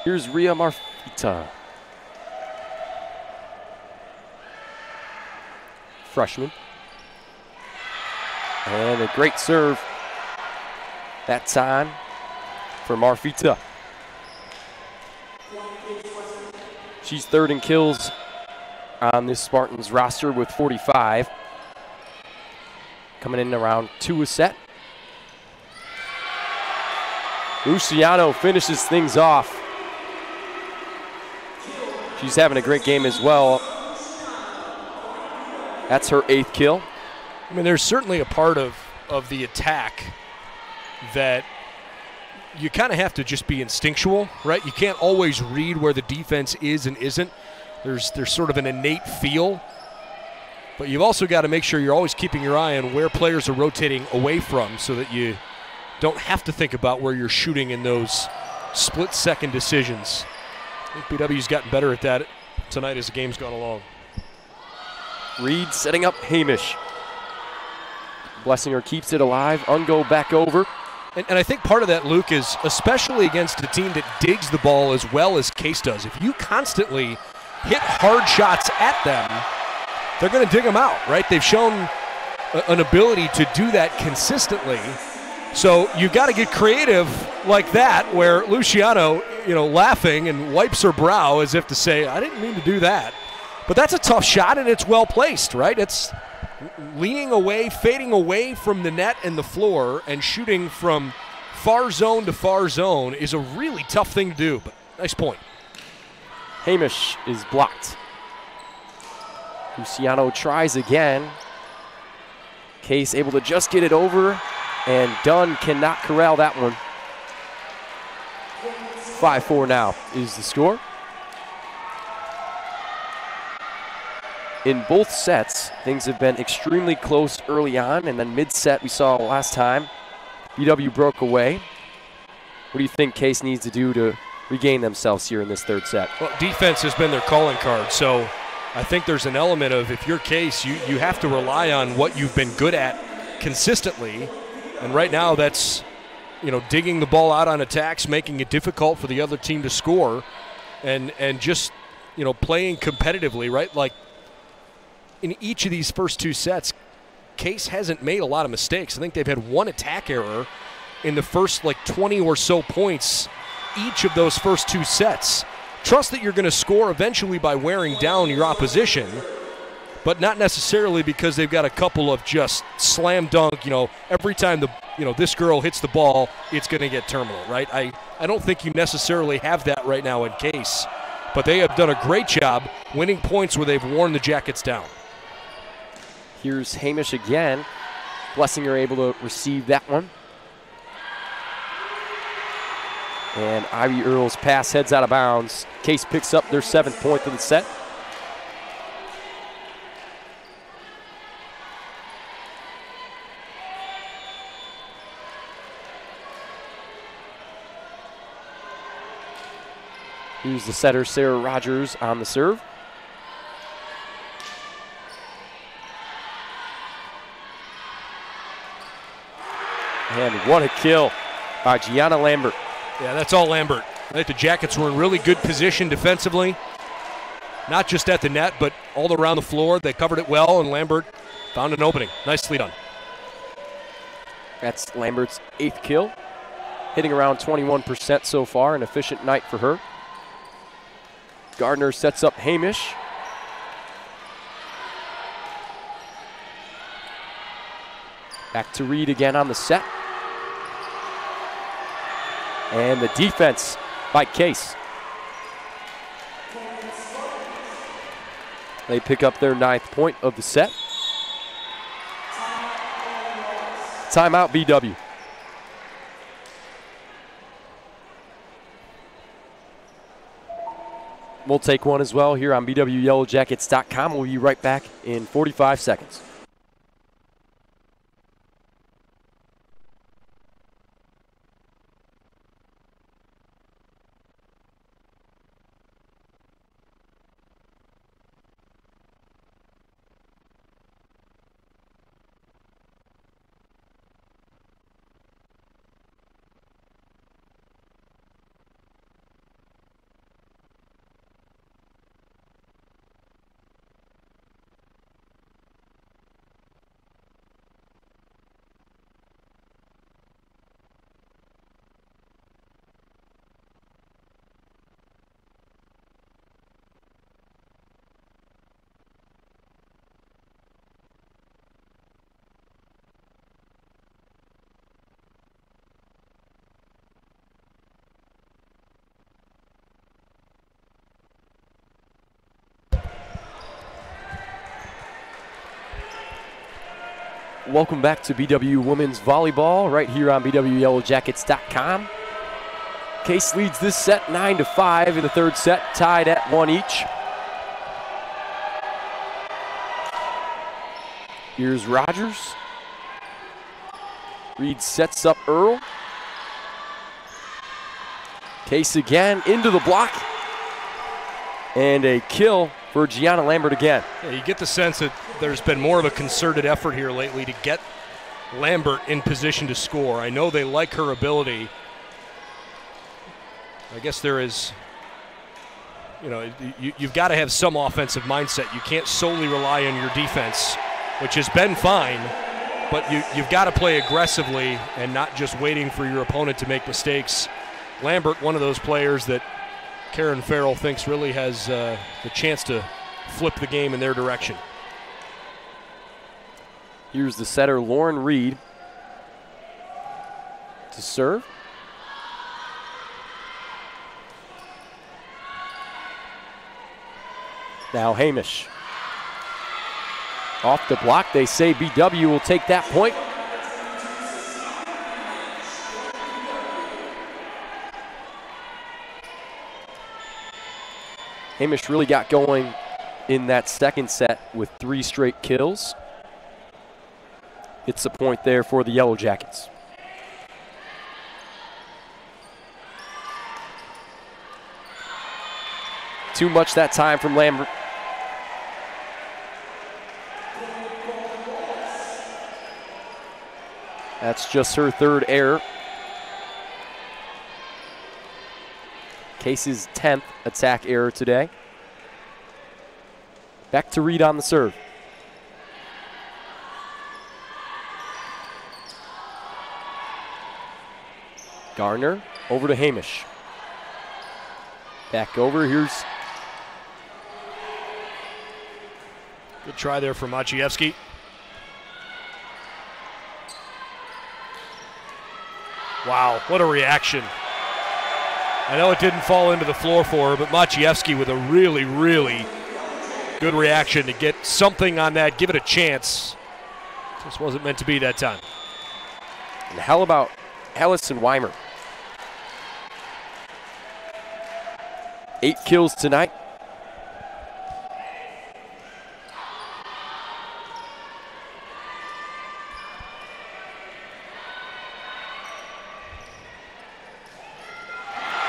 Here's Ria Marfita. Freshman. And a great serve that time for Marfita. She's third in kills on this Spartans roster with 45. Coming in around 2 a set. Luciano finishes things off. She's having a great game as well. That's her 8th kill. I mean, there's certainly a part of the attack that you kind of have to just be instinctual, right? You can't always read where the defense is and isn't. There's sort of an innate feel. But you've also got to make sure you're always keeping your eye on where players are rotating away from so that you don't have to think about where you're shooting in those split-second decisions. I think BW's gotten better at that tonight as the game's gone along. Reed setting up Hamish. Blessinger keeps it alive. Ungo back over. And I think part of that, Luke, is especially against a team that digs the ball as well as Case does. If you constantly hit hard shots at them, they're going to dig them out, right? They've shown an ability to do that consistently. So you've got to get creative like that, where Luciano, laughing and wipes her brow as if to say, I didn't mean to do that. But that's a tough shot, and it's well placed, right? It's leaning away, fading away from the net and the floor, and shooting from far zone to far zone is a really tough thing to do, but nice point. Hamish is blocked. Luciano tries again. Case able to just get it over, and Dunn cannot corral that one. 5-4 now is the score. In both sets, things have been extremely close early on, and then mid-set we saw last time, BW broke away. What do you think Case needs to do to regain themselves here in this third set? Well, defense has been their calling card, so I think there's an element of, if you're Case, you have to rely on what you've been good at consistently, and right now that's, digging the ball out on attacks, making it difficult for the other team to score, and just, playing competitively, right? Like, in each of these first 2 sets, Case hasn't made a lot of mistakes. I think they've had one attack error in the first 20 or so points each of those first two sets. Trust that you're going to score eventually by wearing down your opposition, but not necessarily because they've got a couple of just slam dunk, every time this girl hits the ball, it's going to get terminal, right? I don't think you necessarily have that right now in Case, but they have done a great job winning points where they've worn the Jackets down. Here's Hamish again. Blessinger able to receive that one. And Ivy Earl's pass heads out of bounds. Case picks up their 7th point of the set. Here's the setter, Sarah Rogers, on the serve. And what a kill by Gianna Lambert. Yeah, that's all Lambert. I think the Jackets were in really good position defensively, not just at the net, but all around the floor. They covered it well, and Lambert found an opening. Nicely done. That's Lambert's 8th kill, hitting around 21% so far. An efficient night for her. Gardner sets up Hamish. Back to Reed again on the set. And the defense by Case. They pick up their 9th point of the set. Timeout BW. We'll take one as well here on BWYellowJackets.com. We'll be right back in 45 seconds. Welcome back to BW Women's Volleyball right here on BWYellowJackets.com. Case leads this set 9-5 in the 3rd set, tied at 1 each. Here's Rogers. Reed sets up Earl. Case again into the block. And a kill for Gianna Lambert again. Yeah, you get the sense that there's been more of a concerted effort here lately to get Lambert in position to score. I know they like her ability. I guess there is, you've got to have some offensive mindset. You can't solely rely on your defense, which has been fine, but you've got to play aggressively and not just waiting for your opponent to make mistakes. Lambert, one of those players that Karen Farrell thinks really has the chance to flip the game in their direction. Here's the setter, Lauren Reed, to serve. Now Hamish. Off the block, they say BW will take that point. Hamish really got going in that 2nd set with 3 straight kills. It's a point there for the Yellow Jackets. Too much that time from Lambert. That's just her 3rd error. Case's 10th attack error today. Back to Reed on the serve. Garner over to Hamish. Back over, here's... Good try there for Machiavski. Wow, what a reaction. I know it didn't fall into the floor for her, but Machiavski with a really, really good reaction to get something on that, give it a chance. Just wasn't meant to be that time. And how about Alison Weimer? 8 kills tonight.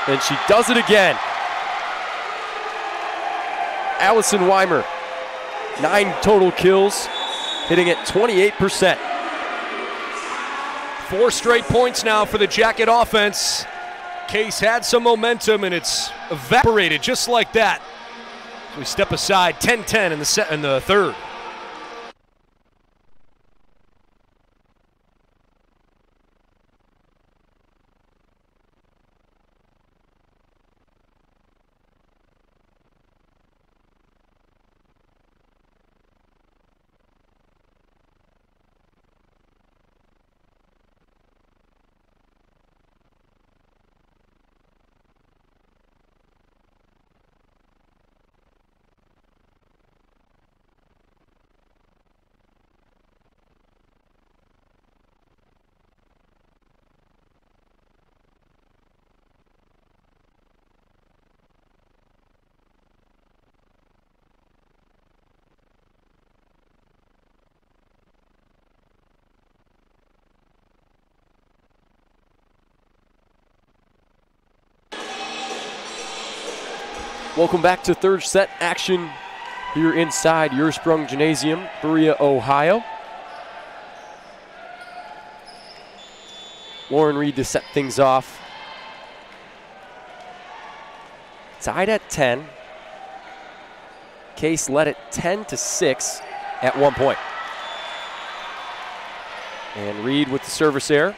And she does it again. Alison Weimer, 9 total kills, hitting at 28%. 4 straight points now for the Jacket offense. Case had some momentum and it's evaporated just like that. We step aside, 10-10 in the third. Welcome back to third set action here inside Ursprung Gymnasium, Berea, Ohio. Lauren Reed to set things off. Tied at 10. Case led it 10-6 at one point. And Reed with the service error.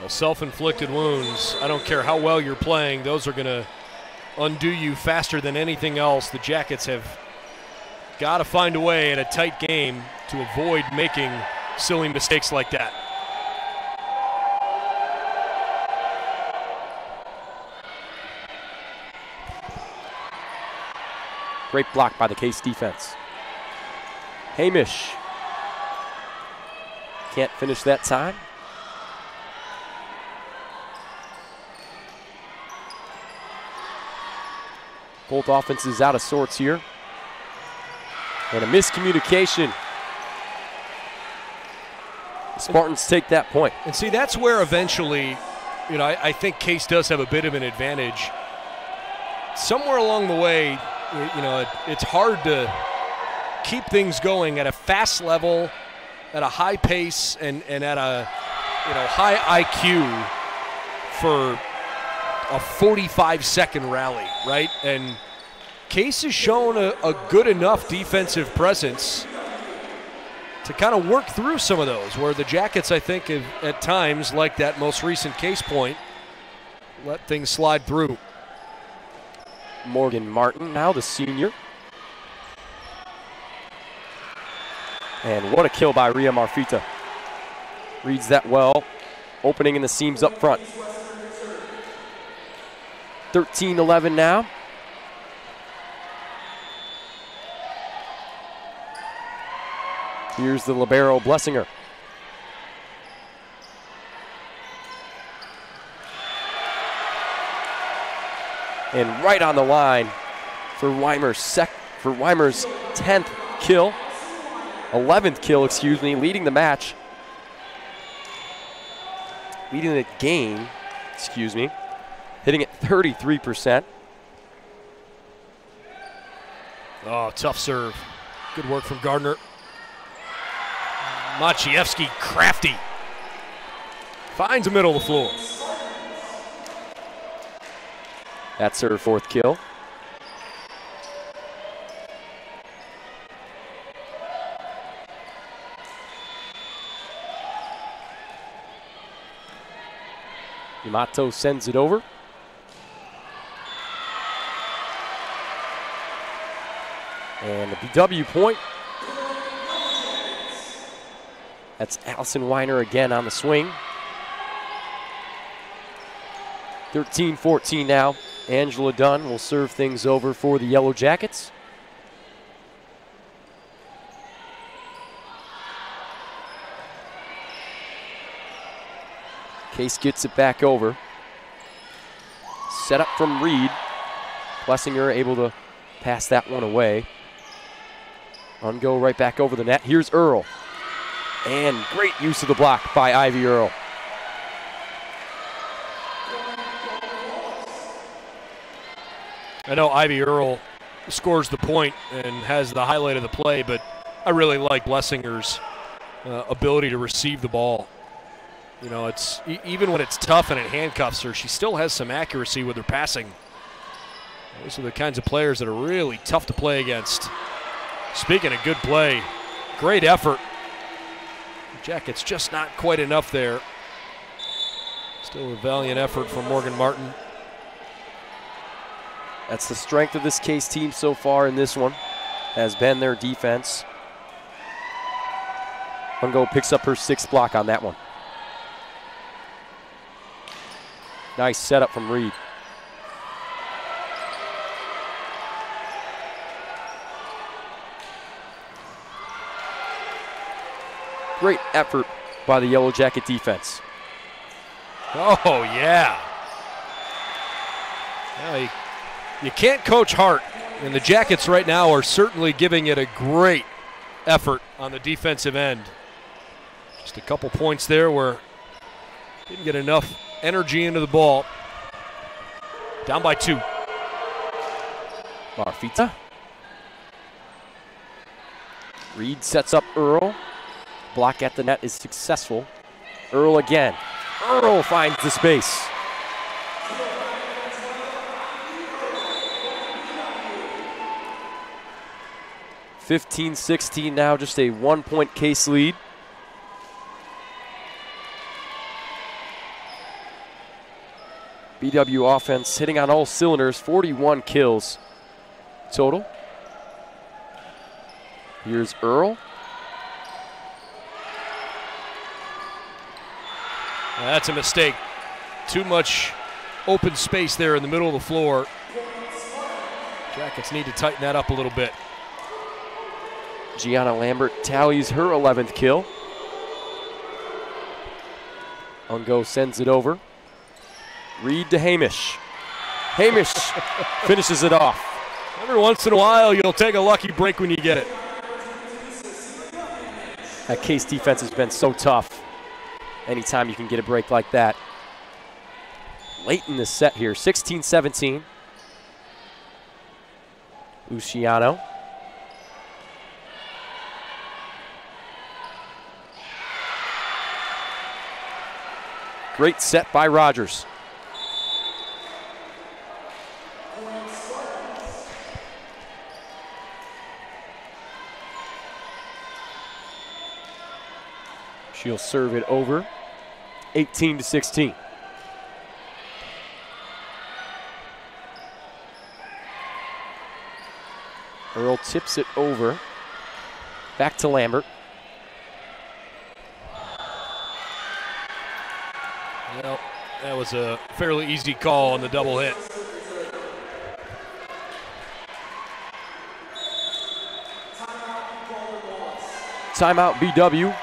Well, self-inflicted wounds. I don't care how well you're playing, those are going to undo you faster than anything else. The Jackets have got to find a way in a tight game to avoid making silly mistakes like that. Great block by the Case defense. Hamish can't finish that time. Both offenses out of sorts here. And a miscommunication. The Spartans take that point. And see, that's where eventually, you know, I think Case does have a bit of an advantage. Somewhere along the way, you know, it's hard to keep things going at a fast level, at a high pace, and at a, you know, high IQ for a 45-second rally, right? And Case has shown a good enough defensive presence to kind of work through some of those, where the Jackets, I think, have, at times, like that most recent Case point, let things slide through. Morgan Martin, now the senior. And what a kill by Ria Marfita. Reads that well, opening in the seams up front. 13-11 now. Here's the libero Blessinger. And right on the line for Weimer's 10th kill, 11th kill, excuse me, leading the match. Leading the game, excuse me, hitting at 33%. Oh, tough serve. Good work from Gardner. Machiavski, crafty. Finds the middle of the floor. That's her 4th kill. Yamato sends it over. And the BW point. That's Alison Weimer again on the swing. 13-14 now. Angela Dunn will serve things over for the Yellow Jackets. Case gets it back over. Set up from Reed. Blessinger able to pass that one away. Ungo right back over the net. Here's Earl. And great use of the block by Ivy Earl. I know Ivy Earl scores the point and has the highlight of the play, but I really like Blessinger's ability to receive the ball. You know, it's even when it's tough and it handcuffs her, she still has some accuracy with her passing. Those are the kinds of players that are really tough to play against. Speaking of good play, great effort. Jackets just not quite enough there. Still a valiant effort from Morgan Martin. That's the strength of this Case team so far in this one, has been their defense. Ungo picks up her 6th block on that one. Nice setup from Reed. Great effort by the Yellow Jacket defense. Oh, yeah. Well, you can't coach heart, and the Jackets right now are certainly giving it a great effort on the defensive end. Just a couple points there where didn't get enough energy into the ball. Down by 2. Marfita. Reed sets up Earl. Block at the net is successful. Earl again. Earl finds the space. (15-16) now, just a 1-point Case lead. BW offense hitting on all cylinders, 41 kills total. Here's Earl. That's a mistake. Too much open space there in the middle of the floor. Jackets need to tighten that up a little bit. Gianna Lambert tallies her 11th kill. Ungo sends it over. Reed to Hamish. Hamish finishes it off. Every once in a while, you'll take a lucky break when you get it. That Case defense has been so tough. Anytime you can get a break like that. Late in the set here, 16-17. Luciano. Great set by Rogers. She'll serve it over. 18-16. Earl tips it over. Back to Lambert. Well, that was a fairly easy call on the double hit. Timeout BW.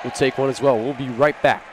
We'll take one as well. We'll be right back.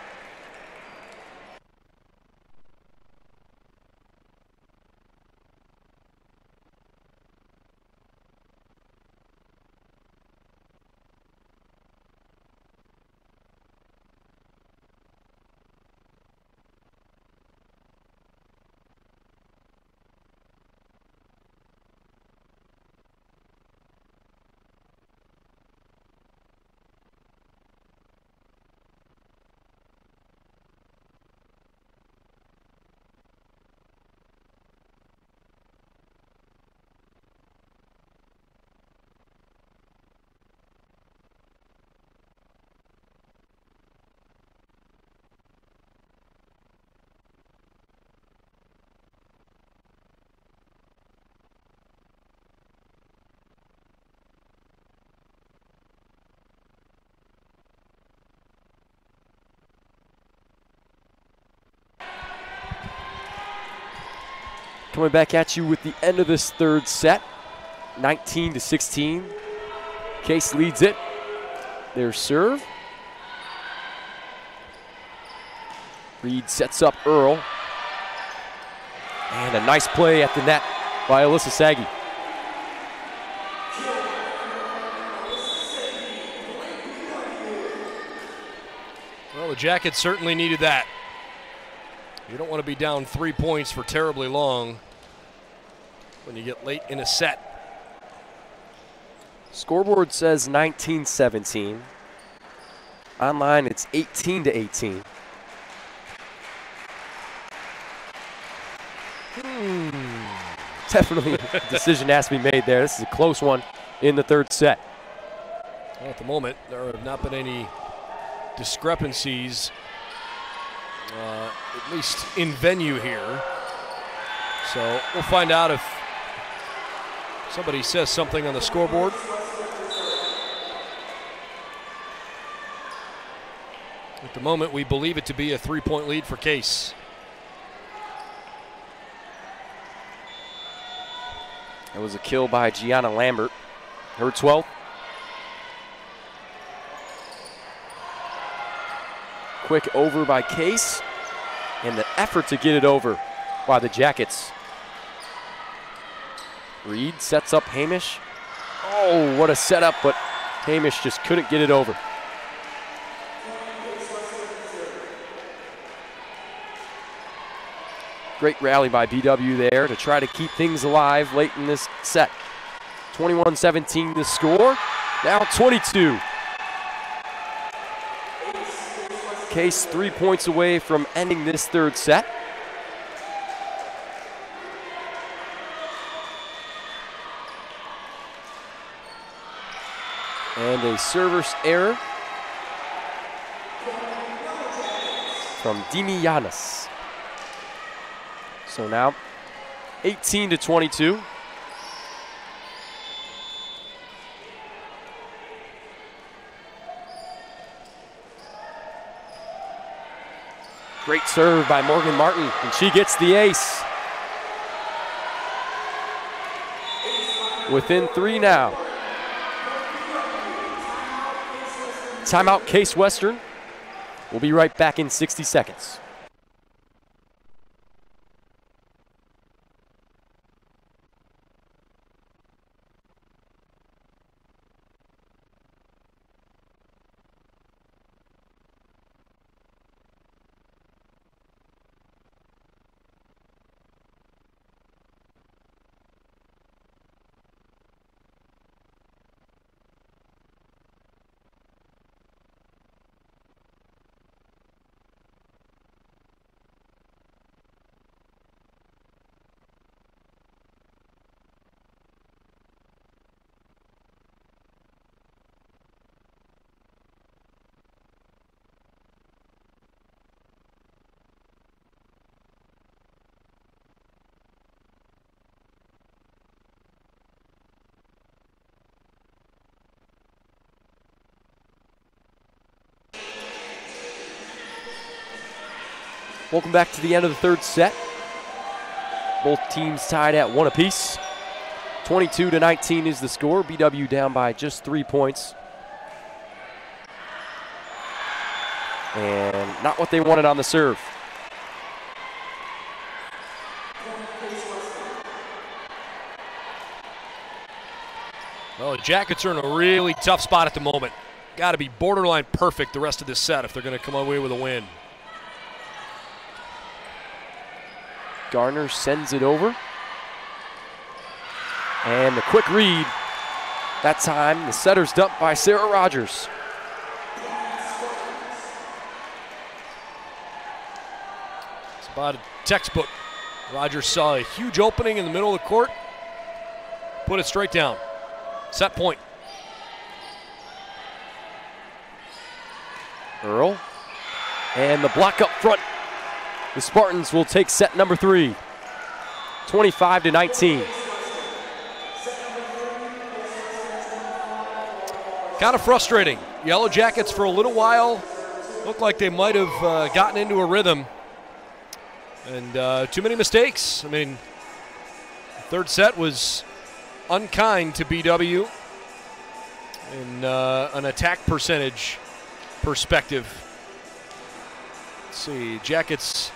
Coming back at you with the end of this third set, 19-16. Case leads it. Their serve. Reed sets up Earl. And a nice play at the net by Alyssa Sagi. Well, the Jackets certainly needed that. You don't want to be down 3 points for terribly long when you get late in a set. Scoreboard says 19-17. Online, it's 18-18. Definitely a decision has to be made there. This is a close one in the third set. Well, at the moment, there have not been any discrepancies, at least in venue here. So we'll find out if somebody says something on the scoreboard. At the moment, we believe it to be a 3-point lead for Case. It was a kill by Gianna Lambert, her 12th. Quick over by Case, and the effort to get it over by the Jackets. Reed sets up Hamish. Oh, what a setup, but Hamish just couldn't get it over. Great rally by BW there to try to keep things alive late in this set. 21-17 the score, now 22. Case 3 points away from ending this third set. And a server's error from Dimi Yanis. So now 18-22. Great serve by Morgan Martin, and she gets the ace. Within 3 now. Timeout, Case Western. We'll be right back in 60 seconds. Welcome back to the end of the third set. Both teams tied at 1 apiece. 22-19 is the score. BW down by just 3 points. And not what they wanted on the serve. Well, the Jackets are in a really tough spot at the moment. Got to be borderline perfect the rest of this set if they're going to come away with a win. Garner sends it over. And the quick read. That time, the setter's dumped by Sarah Rogers. It's about a textbook. Rogers saw a huge opening in the middle of the court. Put it straight down. Set point. Earl. And the block up front. The Spartans will take set number 3. 25-19. Kind of frustrating. Yellow Jackets for a little while looked like they might have gotten into a rhythm. And too many mistakes. I mean, Third set was unkind to BW in an attack percentage perspective. Let's see, Jackets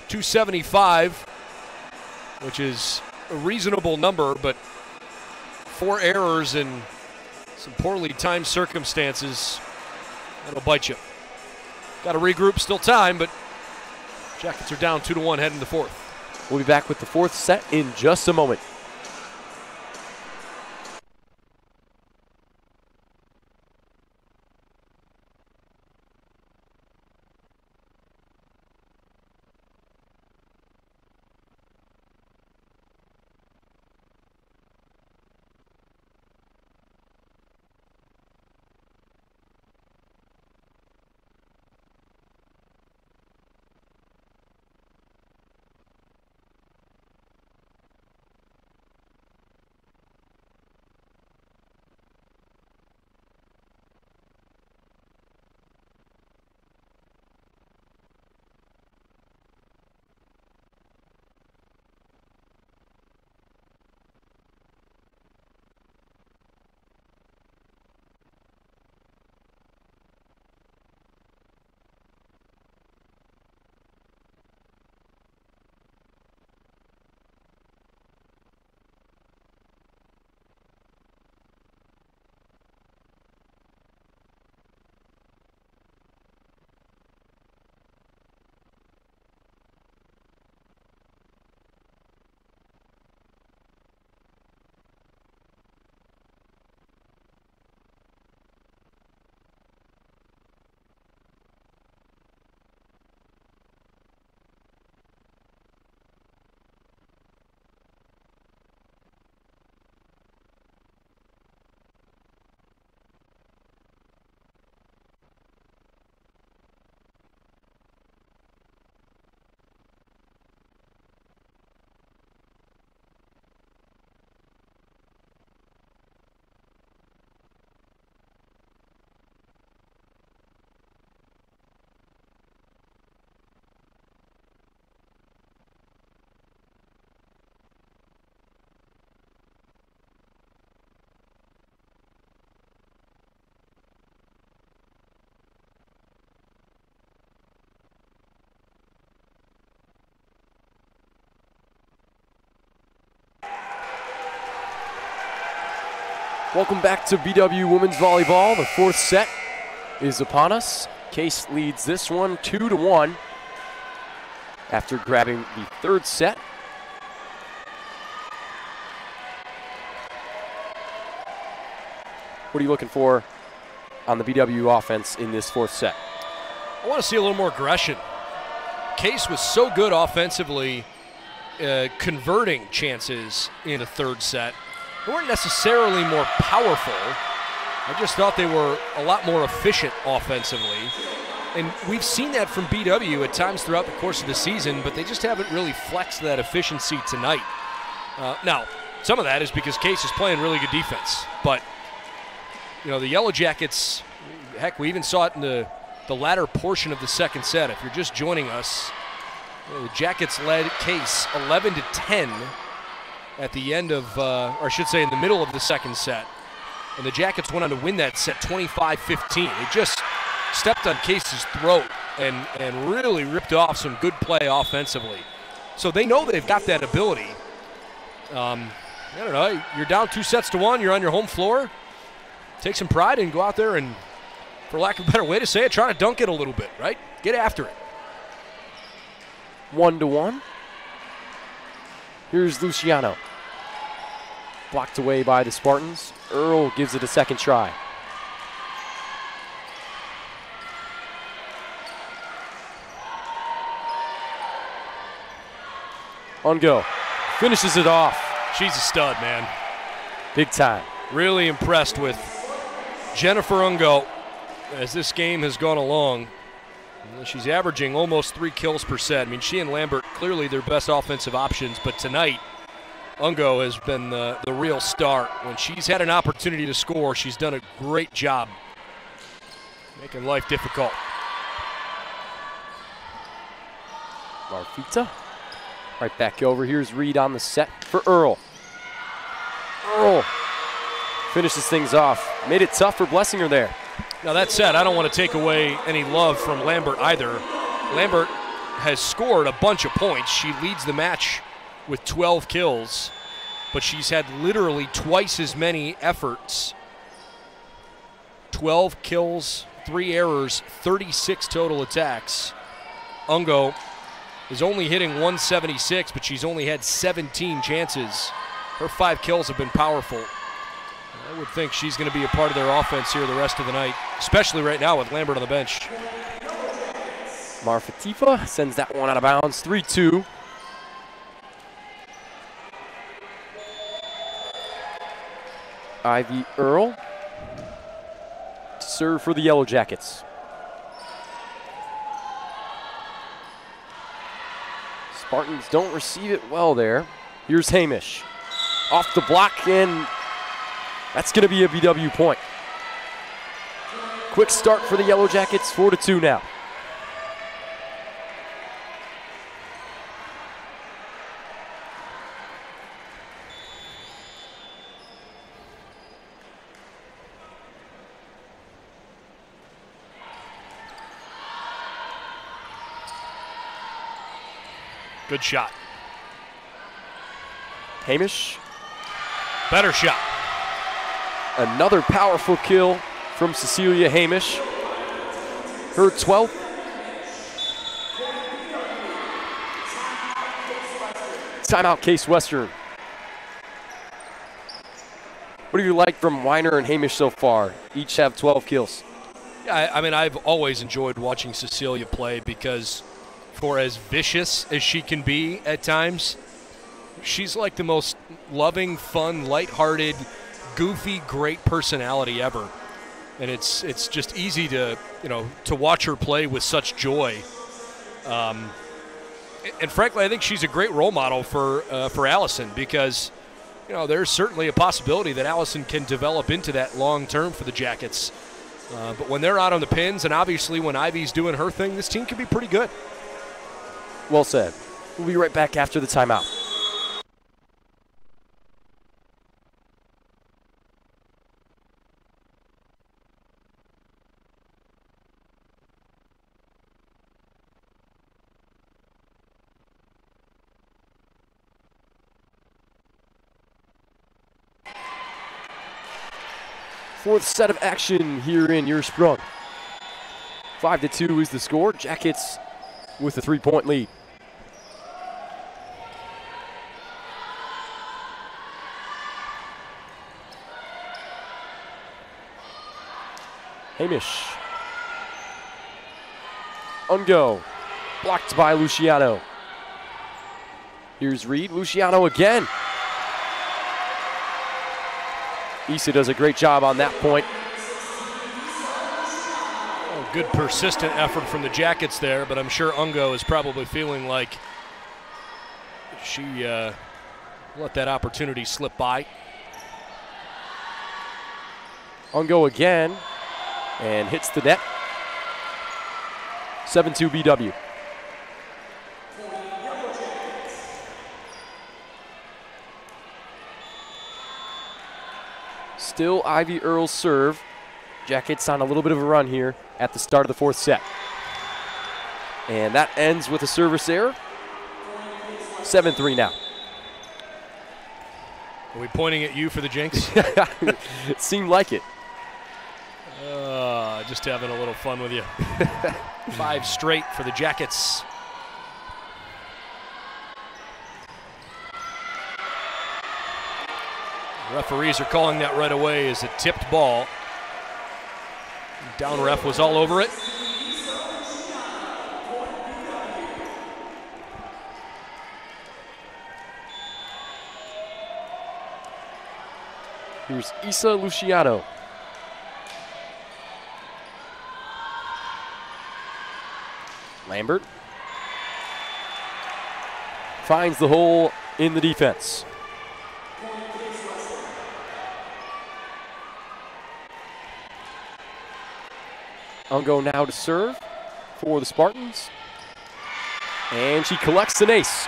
275, which is a reasonable number, but 4 errors in some poorly timed circumstances, that'll bite you. Got to regroup, still time, but Jackets are down 2-1 heading to the fourth. We'll be back with the fourth set in just a moment. Welcome back to BW Women's Volleyball. The fourth set is upon us. Case leads this one 2-1 after grabbing the third set. What are you looking for on the BW offense in this fourth set? I want to see a little more aggression. Case was so good offensively, converting chances in a third set. They weren't necessarily more powerful. I just thought they were a lot more efficient offensively. And we've seen that from BW at times throughout the course of the season, but they just haven't really flexed that efficiency tonight. Now, some of that is because Case is playing really good defense. But, you know, the Yellow Jackets, heck, we even saw it in the latter portion of the second set. If you're just joining us, the Jackets led Case 11-10 at the end of, or I should say in the middle of the second set. And the Jackets went on to win that set 25-15. They just stepped on Case's throat and really ripped off some good play offensively. So they know they've got that ability. I don't know, you're down 2-1, you're on your home floor. Take some pride and go out there and, for lack of a better way to say it, try to dunk it a little bit, right? Get after it. 1-1. Here's Luciano. Blocked away by the Spartans. Earl gives it a second try. Ungo finishes it off. She's a stud, man. Big time. Really impressed with Jennifer Ungo as this game has gone along. She's averaging almost 3 kills per set. I mean, she and Lambert clearly their best offensive options, but tonight Ungo has been the real star. When she's had an opportunity to score, she's done a great job making life difficult. Marfita. Right back over. Here's Reed on the set for Earl. finishes things off. Made it tough for Blessinger there. Now that said, I don't want to take away any love from Lambert either. Lambert has scored a bunch of points. She leads the match with 12 kills, but she's had literally twice as many efforts. 12 kills, 3 errors, 36 total attacks. Ungo is only hitting 176, but she's only had 17 chances. Her 5 kills have been powerful. I would think she's going to be a part of their offense here the rest of the night, especially right now with Lambert on the bench. Marfatifa sends that one out of bounds, 3-2. Ivy Earl to serve for the Yellow Jackets. Spartans don't receive it well there. Here's Hamish. Off the block, and that's going to be a BW point. Quick start for the Yellow Jackets, 4-2 now. Good shot. Hamish. Better shot. Another powerful kill from Cecilia Hamish. Her 12th. Timeout, Case Western. What do you like from Weiner and Hamish so far? Each have 12 kills. Yeah, I mean, I've always enjoyed watching Cecilia play because for as vicious as she can be at times, she's like the most loving, fun, lighthearted, goofy, great personality ever. And it's just easy to, to watch her play with such joy. And frankly, I think she's a great role model for Alison because, there's certainly a possibility that Alison can develop into that long term for the Jackets. But when they're out on the pins, and obviously when Ivy's doing her thing, this team can be pretty good. Well said. We'll be right back after the timeout. Fourth set of action here in Ursprung. 5-2 is the score. Jackets with a 3-point lead. Hamish. Ungo. Blocked by Luciano. Here's Reed. Luciano again. Issa does a great job on that point. Oh, good persistent effort from the Jackets there, but I'm sure Ungo is probably feeling like she let that opportunity slip by. Ungo again, and hits the net. 7-2 BW. Still Ivy Earl's serve. Jackets on a little bit of a run here at the start of the fourth set. And that ends with a service error. 7-3 now. Are we pointing at you for the jinx? It seemed like it. Just having a little fun with you. 5 straight for the Jackets. Referees are calling that right away as a tipped ball. Down ref was all over it. Here's Issa Luciano. Lambert finds the hole in the defense. Ungo now to serve for the Spartans. And she collects an ace.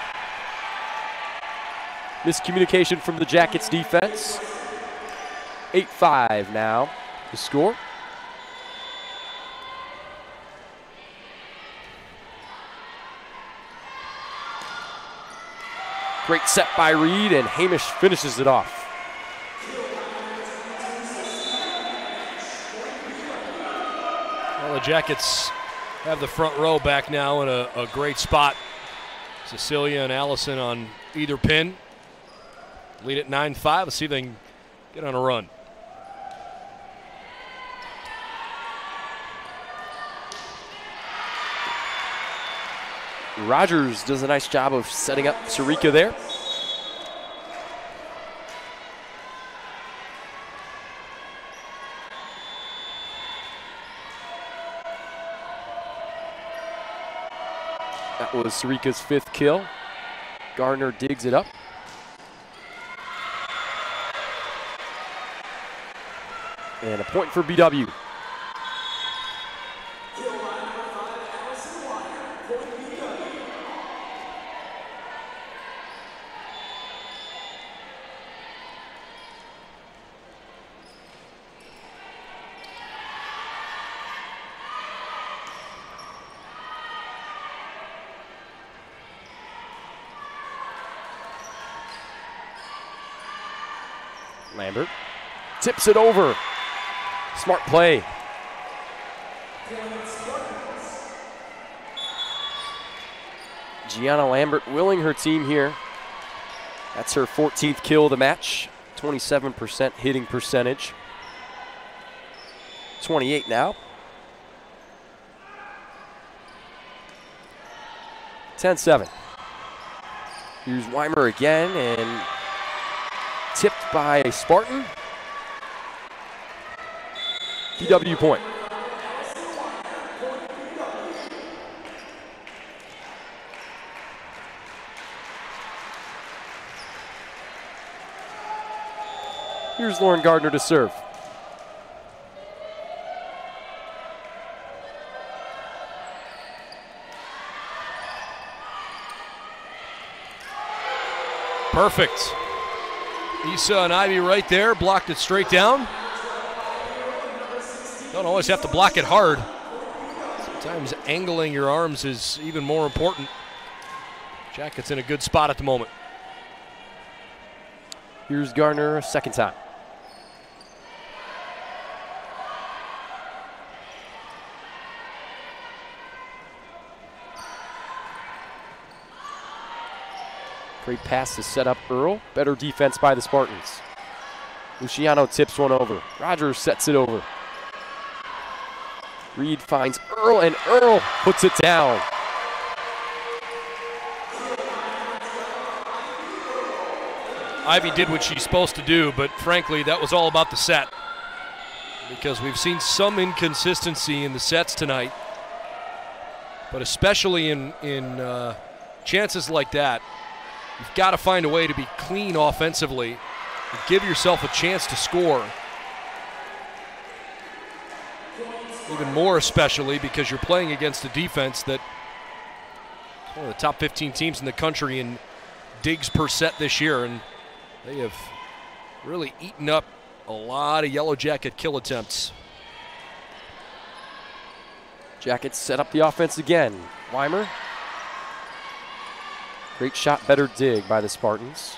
Miscommunication from the Jackets defense. 8-5 now, the score. Great set by Reed, and Hamish finishes it off. Well, the Jackets have the front row back now in a great spot. Cecilia and Allison on either pin. Lead at 9-5. Let's see if they can get on a run. Rogers does a nice job of setting up Sarika there. That was Sarika's 5th kill. Gardner digs it up. And a point for BW. Lambert tips it over. Smart play. Gianna Lambert willing her team here. That's her 14th kill of the match. 27% hitting percentage. 28 now. 10-7. Here's Weimer again, and tipped by a Spartan. BW point. Here's Lauren Gardner to serve. Perfect. Issa and Ivy right there, blocked it straight down. Don't always have to block it hard. Sometimes angling your arms is even more important. Jacket's in a good spot at the moment. Here's Gardner a second time. Great pass to set up Earl. Better defense by the Spartans. Luciano tips one over. Rogers sets it over. Reed finds Earl, and Earl puts it down. Ivy did what she's supposed to do, but frankly, that was all about the set. Because we've seen some inconsistency in the sets tonight. But especially in chances like that, you've got to find a way to be clean offensively and give yourself a chance to score. Even more especially because you're playing against a defense that is one of the top 15 teams in the country in digs per set this year, and they have really eaten up a lot of Yellow Jacket kill attempts. Jackets set up the offense again. Weimer. Great shot, better dig by the Spartans.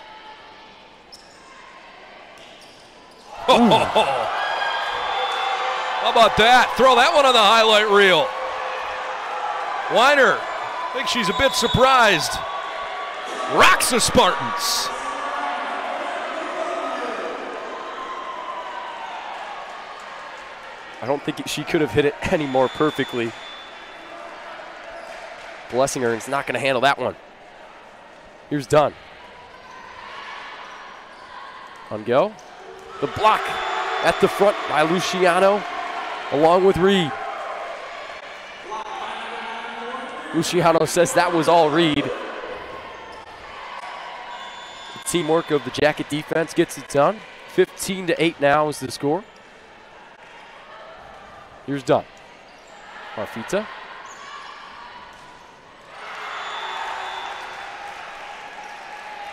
How about that? Throw that one on the highlight reel. Weiner, I think she's a bit surprised. Rocks the Spartans. I don't think she could have hit it any more perfectly. Blessing her, is not going to handle that one. Here's Dunn. On go. The block at the front by Luciano, along with Reed. Luciano says that was all Reed. The teamwork of the Jacket defense gets it done. 15-8 now is the score. Here's Dunn. Marfita.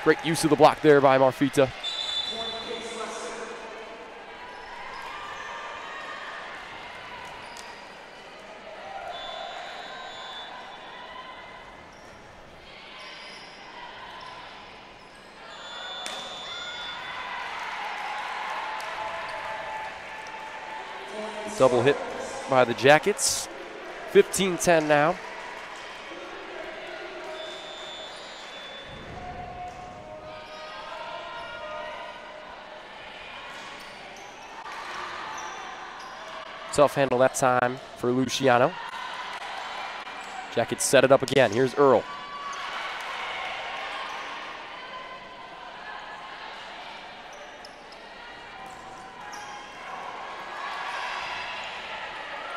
Great use of the block there by Marfita. Double hit by the Jackets. 15-10 now. Tough handle that time for Luciano. Jackets set it up again. Here's Earl.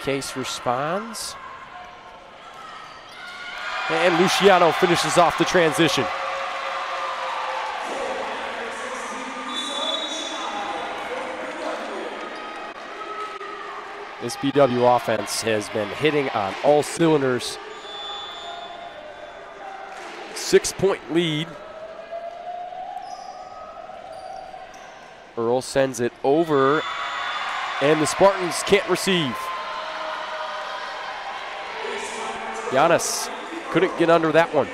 Case responds. And Luciano finishes off the transition. This BW offense has been hitting on all cylinders. 6-point lead. Earl sends it over, and the Spartans can't receive. Giannis couldn't get under that one.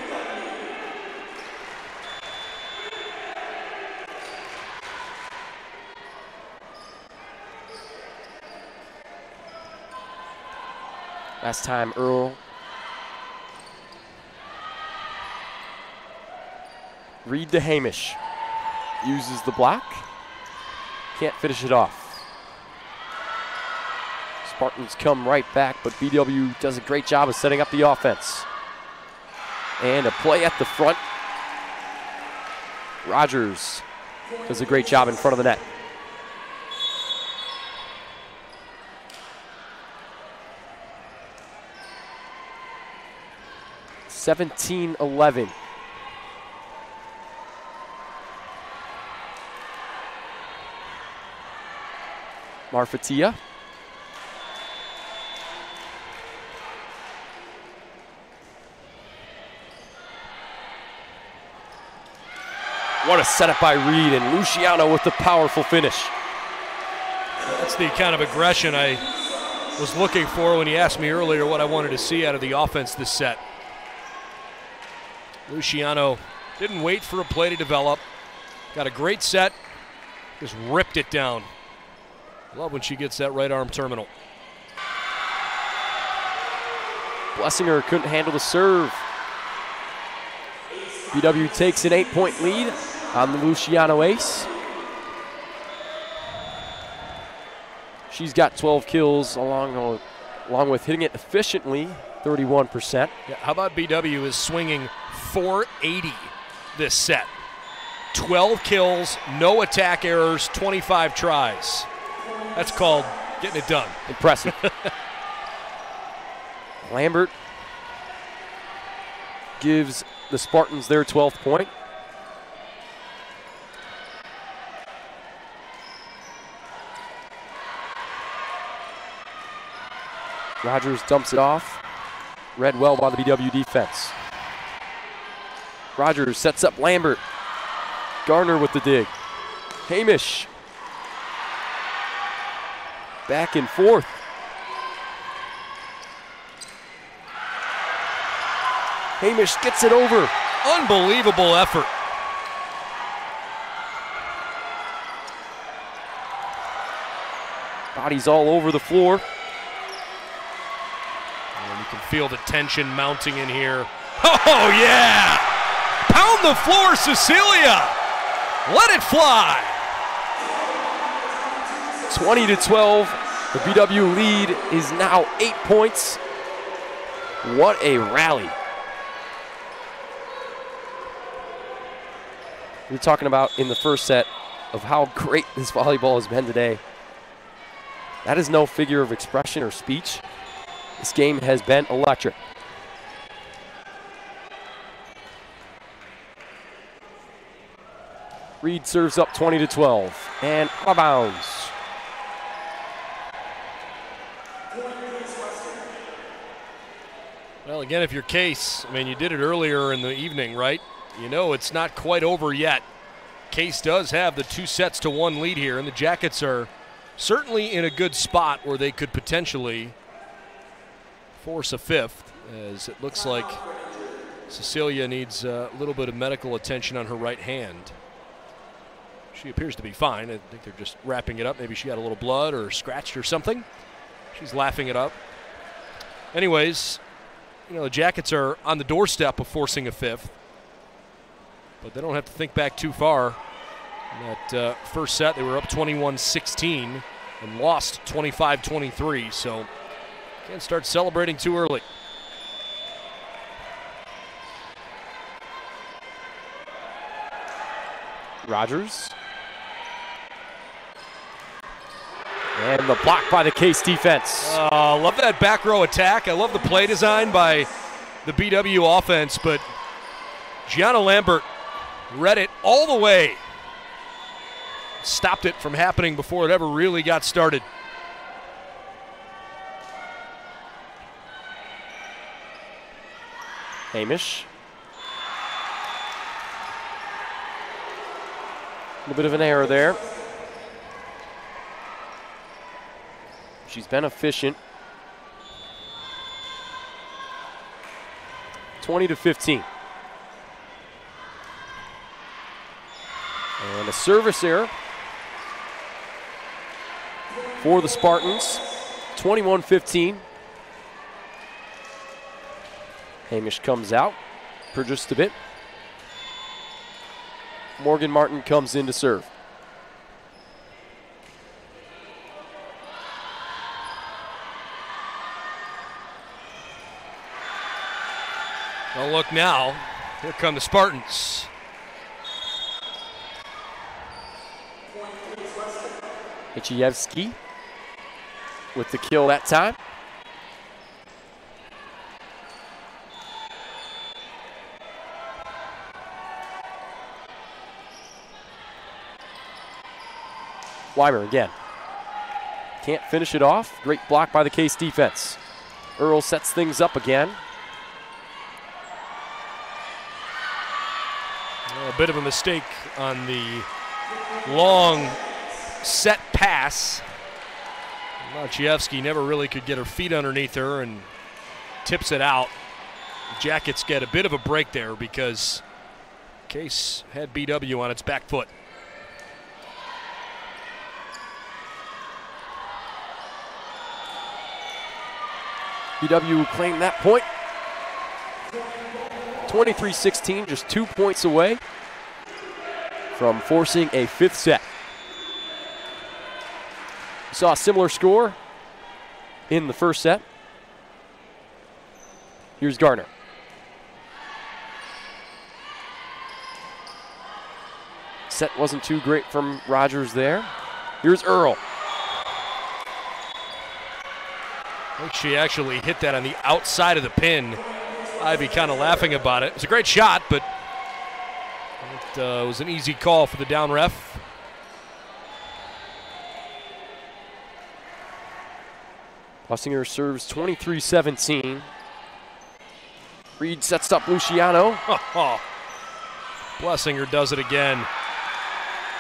Last time Earl read to Hamish. Uses the block. Can't finish it off. Spartans come right back, but BW does a great job of setting up the offense. And a play at the front. Rogers does a great job in front of the net. (17-11). Marfatia. What a setup by Reed, and Luciano with the powerful finish. That's the kind of aggression I was looking for when he asked me earlier what I wanted to see out of the offense this set. Luciano didn't wait for a play to develop. Got a great set, just ripped it down. Love when she gets that right arm terminal. Blessinger couldn't handle the serve. BW takes an 8-point lead on the Luciano ace. She's got 12 kills along with hitting it efficiently, 31%. Yeah, how about BW is swinging 480 this set. 12 kills, no attack errors, 25 tries. That's called getting it done. Impressive. Lambert gives the Spartans their 12th point. Rogers dumps it off. Read well by the BW defense. Rogers sets up Lambert. Garner with the dig. Hamish. Back and forth. Hamish gets it over. Unbelievable effort. Bodies all over the floor. And you can feel the tension mounting in here. Oh, yeah! Pound the floor, Cecilia! Let it fly! 20-12. The BW lead is now 8 points. What a rally. We're talking about in the first set of how great this volleyball has been today. That is no figure of expression or speech. This game has been electric. Reed serves up 20-12 and out of bounds. Well, again, if you're Case, I mean, you did it earlier in the evening, right? You know it's not quite over yet. Case does have the 2-1 lead here, and the Jackets are certainly in a good spot where they could potentially force a fifth, as it looks like Cecilia needs a little bit of medical attention on her right hand. She appears to be fine. I think they're just wrapping it up. Maybe she got a little blood or scratched or something. She's laughing it up. Anyways, you know, the Jackets are on the doorstep of forcing a fifth, but they don't have to think back too far. In that first set, they were up 21-16 and lost 25-23, so can't start celebrating too early. Rogers. And the block by the Case defense. Love that back row attack. I love the play design by the BW offense, but Gianna Lambert read it all the way. Stopped it from happening before it ever really got started. Hamish. A little bit of an error there. She's been efficient. 20-15. And a service error for the Spartans. 21-15. Hamish comes out for just a bit. Morgan Martin comes in to serve. Well, look now. Here come the Spartans. Machiavski with the kill that time. Weimer again. Can't finish it off. Great block by the Case defense. Earl sets things up again. A bit of a mistake on the long set pass. Machiavski never really could get her feet underneath her and tips it out. Jackets get a bit of a break there because Case had BW on its back foot. BW claimed that point. 23-16, just 2 points away from forcing a fifth set. We saw a similar score in the first set. Here's Garner. Set wasn't too great from Rogers there. Here's Earl. I think she actually hit that on the outside of the pin. I'd be kind of laughing about it. It's a great shot, but it was an easy call for the down ref. Bussinger serves 23-17. Reed sets up Luciano. Blessinger does it again.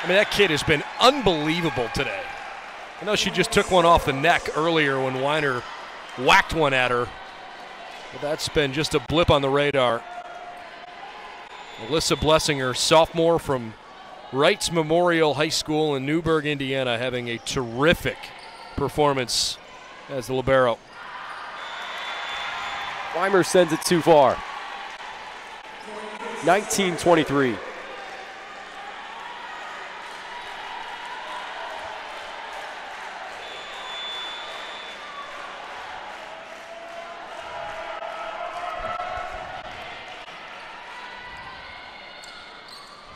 I mean, that kid has been unbelievable today. I know she just took one off the neck earlier when Weiner whacked one at her. But that's been just a blip on the radar. Alyssa Blessinger, sophomore from Wrights Memorial High School in Newburgh, Indiana, having a terrific performance as the libero. Weimer sends it too far. 19-23.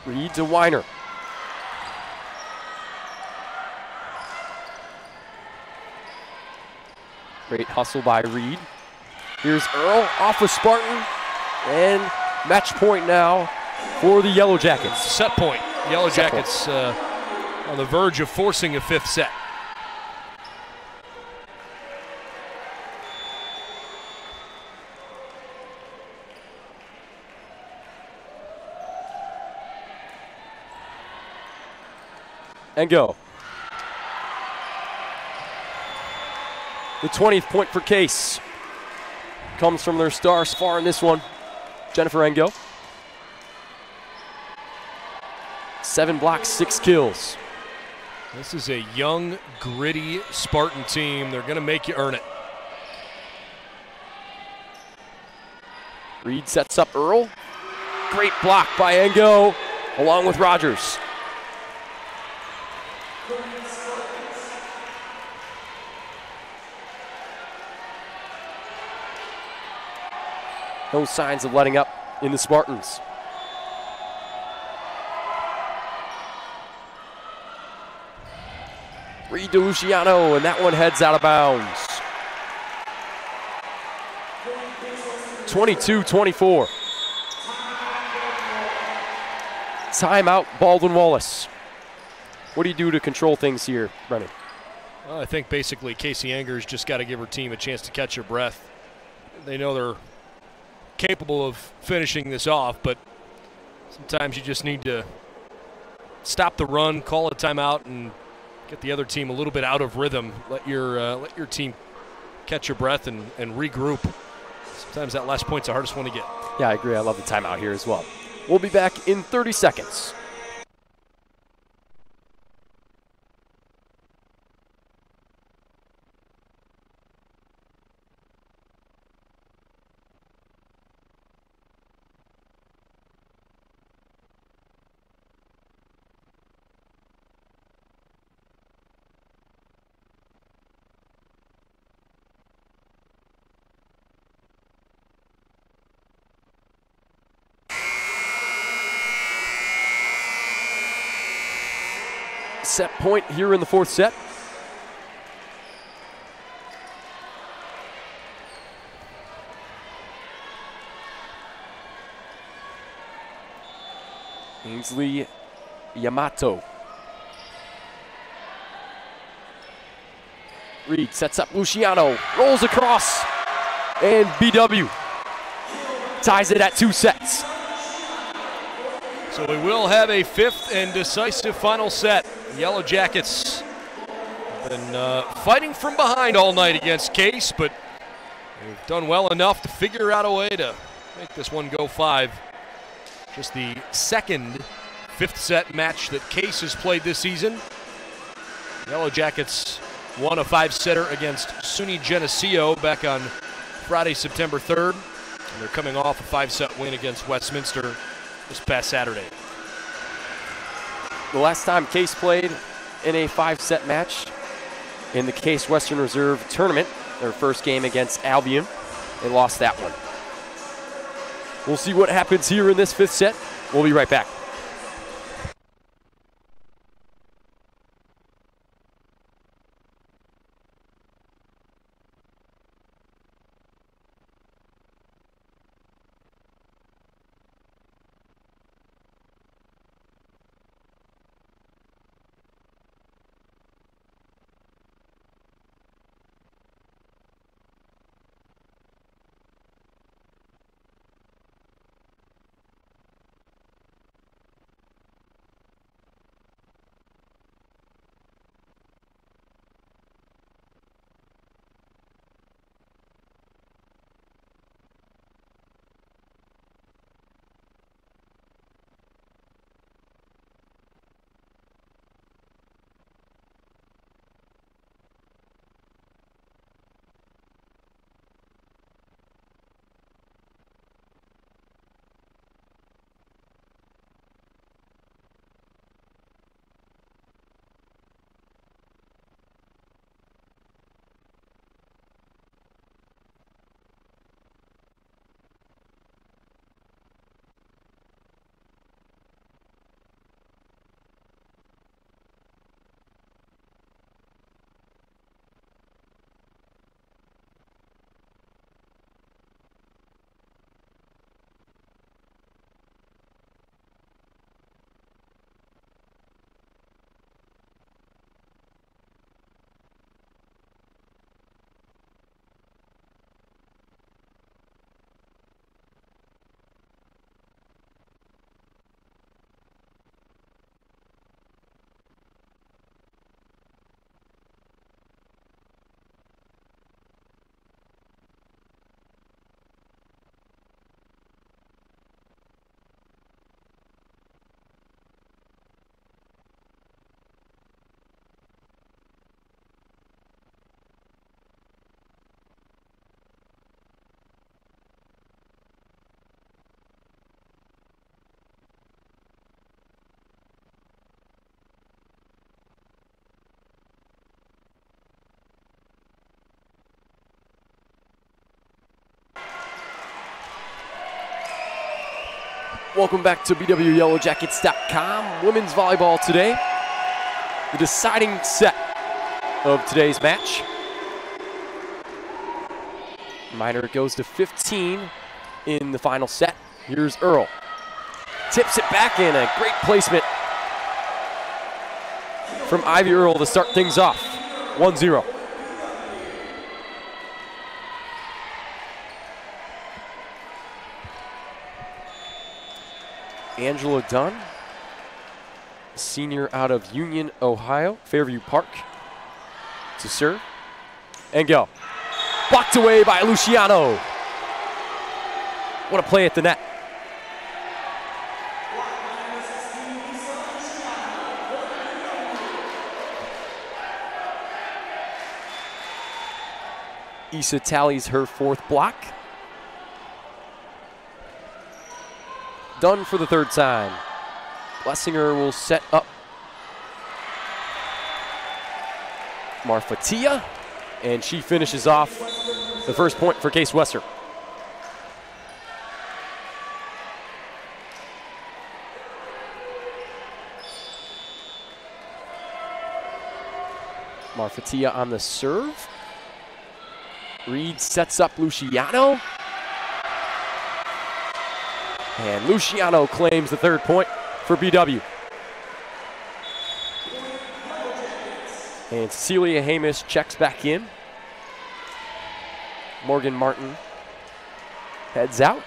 Reed to Weiner. Great hustle by Reed. Here's Earl off of Spartan. And match point now for the Yellow Jackets. Set point. Yellow Jackets on the verge of forcing a fifth set. And go. The 20th point for Case comes from their star far in this one, Jennifer Engo. 7 blocks, 6 kills. This is a young, gritty Spartan team. They're going to make you earn it. Reed sets up Earl. Great block by Engo, along with Rogers. No signs of letting up in the Spartans. Reed to Luciano, and that one heads out of bounds. 22-24. Timeout, Baldwin Wallace. What do you do to control things here, Brennan? Well, I think basically Casey Anger's just got to give her team a chance to catch her breath. They know they're capable of finishing this off, but sometimes you just need to stop the run, call a timeout, and get the other team a little bit out of rhythm. Let your team catch your breath and regroup. Sometimes that last point's the hardest one to get. Yeah, I agree. I love the timeout here as well. We'll be back in 30 seconds. Set point here in the fourth set. Ainsley Yamato. Reed sets up Luciano, rolls across, and BW ties it at 2 sets. So we will have a 5th and decisive final set. Yellow Jackets have been fighting from behind all night against Case, but they've done well enough to figure out a way to make this one go 5. Just the second 5th set match that Case has played this season. Yellow Jackets won a 5-setter against SUNY Geneseo back on Friday, September 3rd. And they're coming off a 5-set win against Westminster this past Saturday. The last time Case played in a 5-set match in the Case Western Reserve tournament, their first game against Albion, they lost that one. We'll see what happens here in this 5th set. We'll be right back. Welcome back to BWYellowJackets.com. Women's volleyball today. The deciding set of today's match. Minor goes to 15 in the final set. Here's Earl. Tips it back in, a great placement from Ivy Earl to start things off. 1-0. Angela Dunn, senior out of Union, Ohio, Fairview Park, to serve and go. Blocked away by Luciano. What a play at the net. Issa tallies her 4th block. Done for the 3rd time. Blessinger will set up Marfatia, and she finishes off the first point for Case Western. Marfatia on the serve. Reed sets up Luciano. And Luciano claims the 3rd point for BW. And Cecilia Hamish checks back in. Morgan Martin heads out.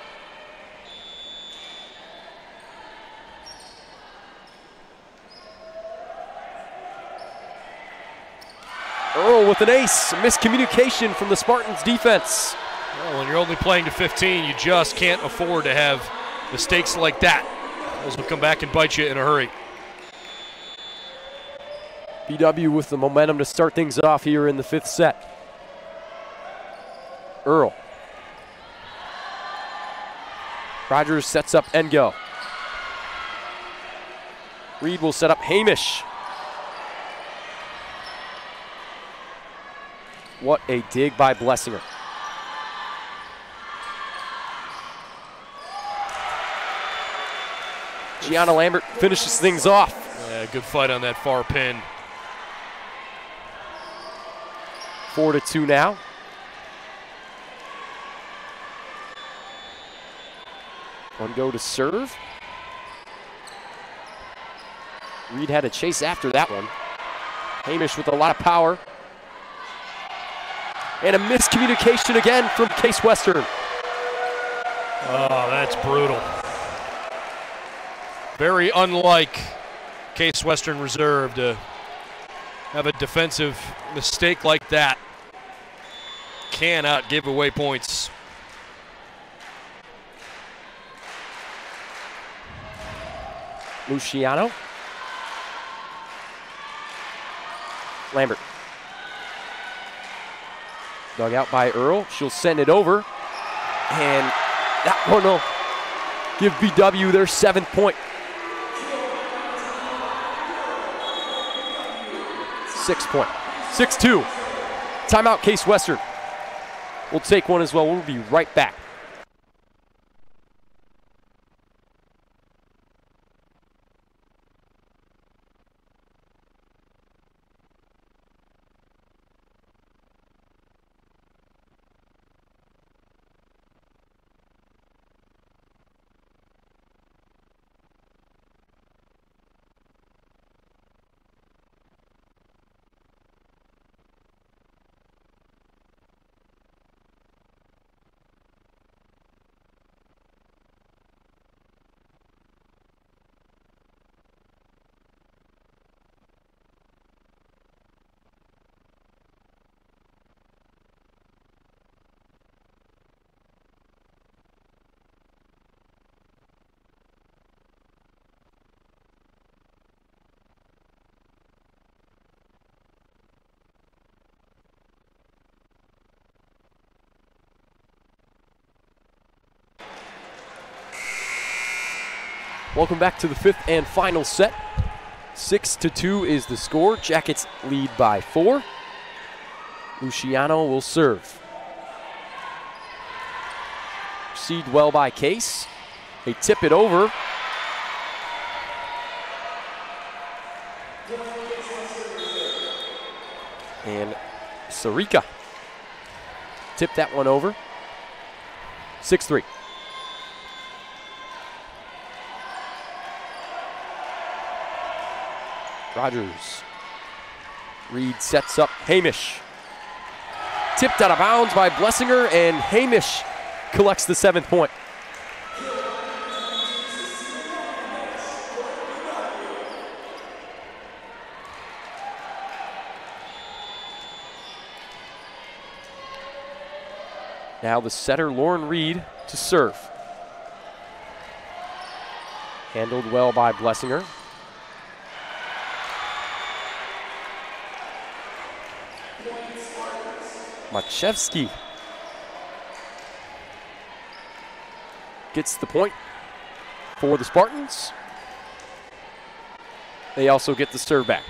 Earl with an ace. Miscommunication from the Spartans defense. Well, when you're only playing to 15, you just can't afford to have mistakes like that. Those will come back and bite you in a hurry. BW with the momentum to start things off here in the 5th set. Earl. Rogers sets up Ngo. Reed will set up Hamish. What a dig by Blessinger. Gianna Lambert finishes things off. Yeah, good fight on that far pin. 4-2 now. One go to serve. Reed had a chase after that one. Hamish with a lot of power. And a miscommunication again from Case Western. Oh, that's brutal. Very unlike Case Western Reserve to have a defensive mistake like that. Cannot give away points. Luciano. Lambert. Dug out by Earl. She'll send it over. And that one will give BW their 7th point. 6 point. 6-2. Timeout, Case Western. We'll take one as well. We'll be right back. Welcome back to the 5th and final set. 6-2 is the score. Jackets lead by 4. Luciano will serve. Received well by Case. They tip it over. And Sarika tipped that one over. 6-3. Rogers. Reed sets up Hamish. Tipped out of bounds by Blessinger, and Hamish collects the 7th point. Now the setter, Lauren Reed, to serve. Handled well by Blessinger. Machiavski gets the point for the Spartans. They also get the serve back.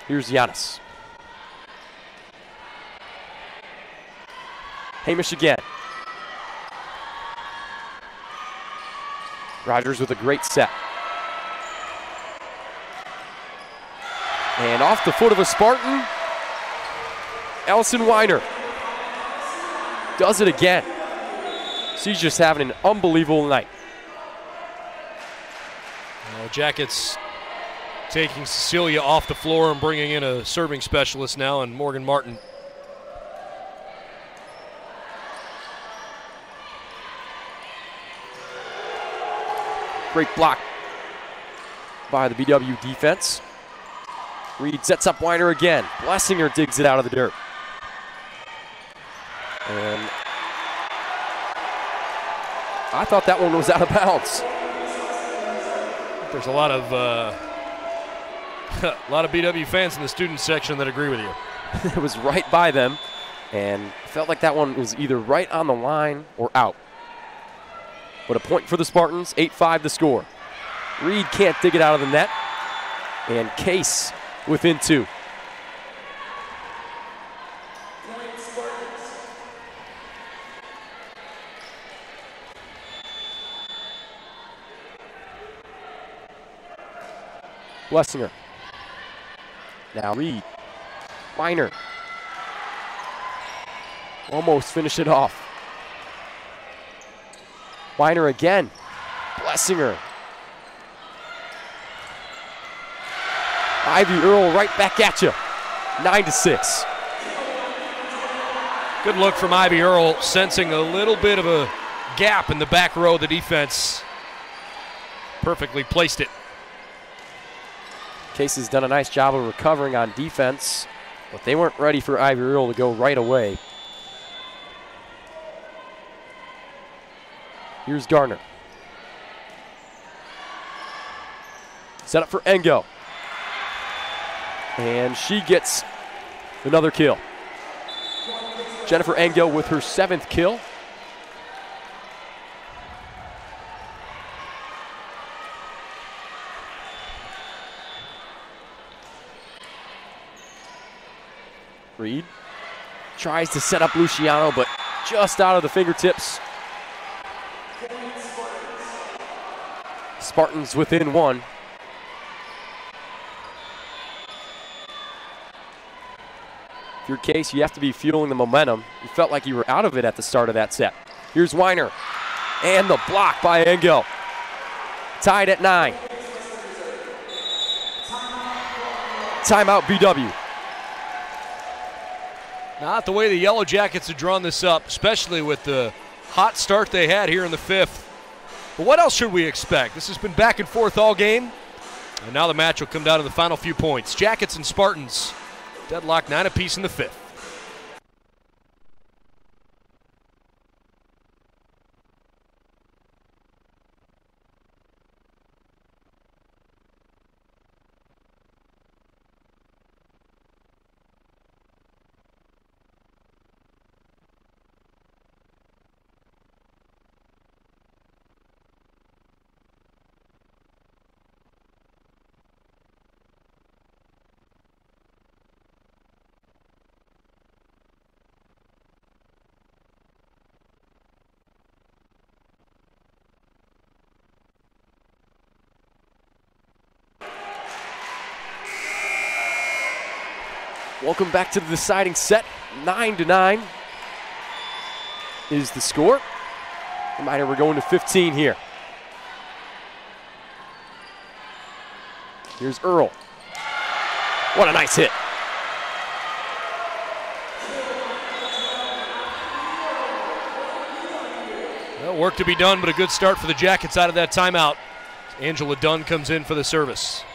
Here's Giannis. Hamish again. Rogers with a great set. And off the foot of a Spartan, Alison Weimer does it again. She's just having an unbelievable night. Jackets taking Cecilia off the floor and bringing in a serving specialist now, and Morgan Martin. Great block by the BW defense. Reed sets up Weimer again. Blessinger digs it out of the dirt. And I thought that one was out of bounds. There's a lot of BW fans in the student section that agree with you. It was right by them, and felt like that one was either right on the line or out. But a point for the Spartans, 8-5 the score. Reed can't dig it out of the net, and Case within 2. Blessinger. Now Reed. Weimer. Almost finish it off. Weimer again. Blessinger. Ivy Earl right back at you. 9-6. Good look from Ivy Earl, sensing a little bit of a gap in the back row of the defense. Perfectly placed it. Case has done a nice job of recovering on defense, but they weren't ready for Ivy Earl to go right away. Here's Garner. Set up for Engo. And she gets another kill. Jennifer Engo with her 7th kill. Reed tries to set up Luciano, but just out of the fingertips. Spartans within 1. If you're Case, you have to be fueling the momentum. You felt like you were out of it at the start of that set. Here's Weimer, and the block by Engel. Tied at 9. Timeout BW. Not the way the Yellow Jackets have drawn this up, especially with the hot start they had here in the 5th. But what else should we expect? This has been back and forth all game, and now the match will come down to the final few points. Jackets and Spartans deadlock 9 apiece in the 5th. Welcome back to the deciding set. 9-9 is the score. Reminder, we're going to 15 here. Here's Earl. What a nice hit. Well, work to be done, but a good start for the Jackets out of that timeout. Angela Dunn comes in for the service.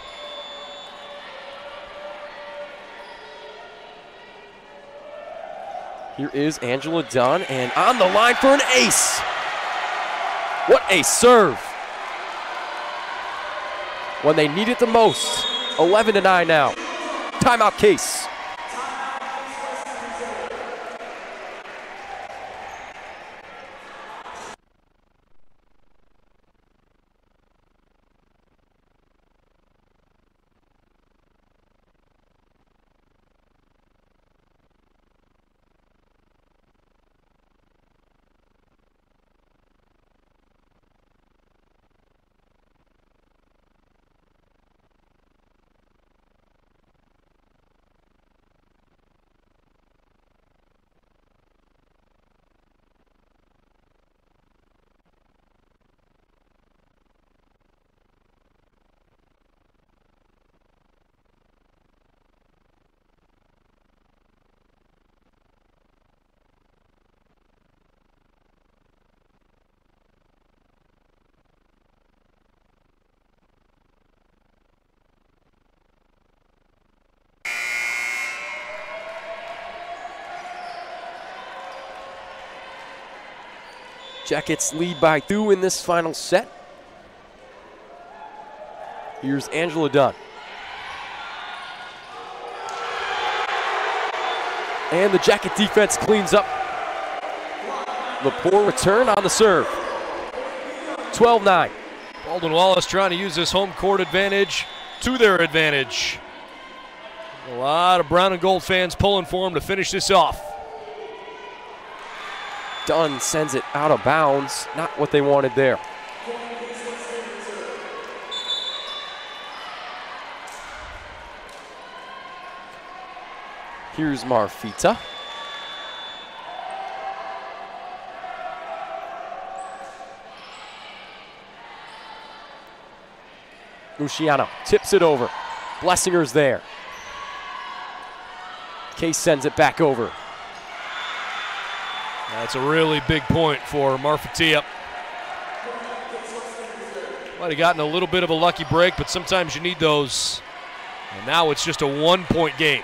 Here is Angela Dunn, and on the line for an ace. What a serve. When they need it the most. 11-9 now. Timeout Case. Jackets lead by 2 in this final set. Here's Angela Dunn. And the Jacket defense cleans up the poor return on the serve. 12-9. Baldwin Wallace trying to use this home court advantage to their advantage. A lot of brown and gold fans pulling for them to finish this off. Dunn sends it out of bounds. Not what they wanted there. Here's Marfita. Luciano tips it over. Blessinger's there. Case sends it back over. That's a really big point for Marfatia. Might have gotten a little bit of a lucky break, but sometimes you need those. And now it's just a 1-point game.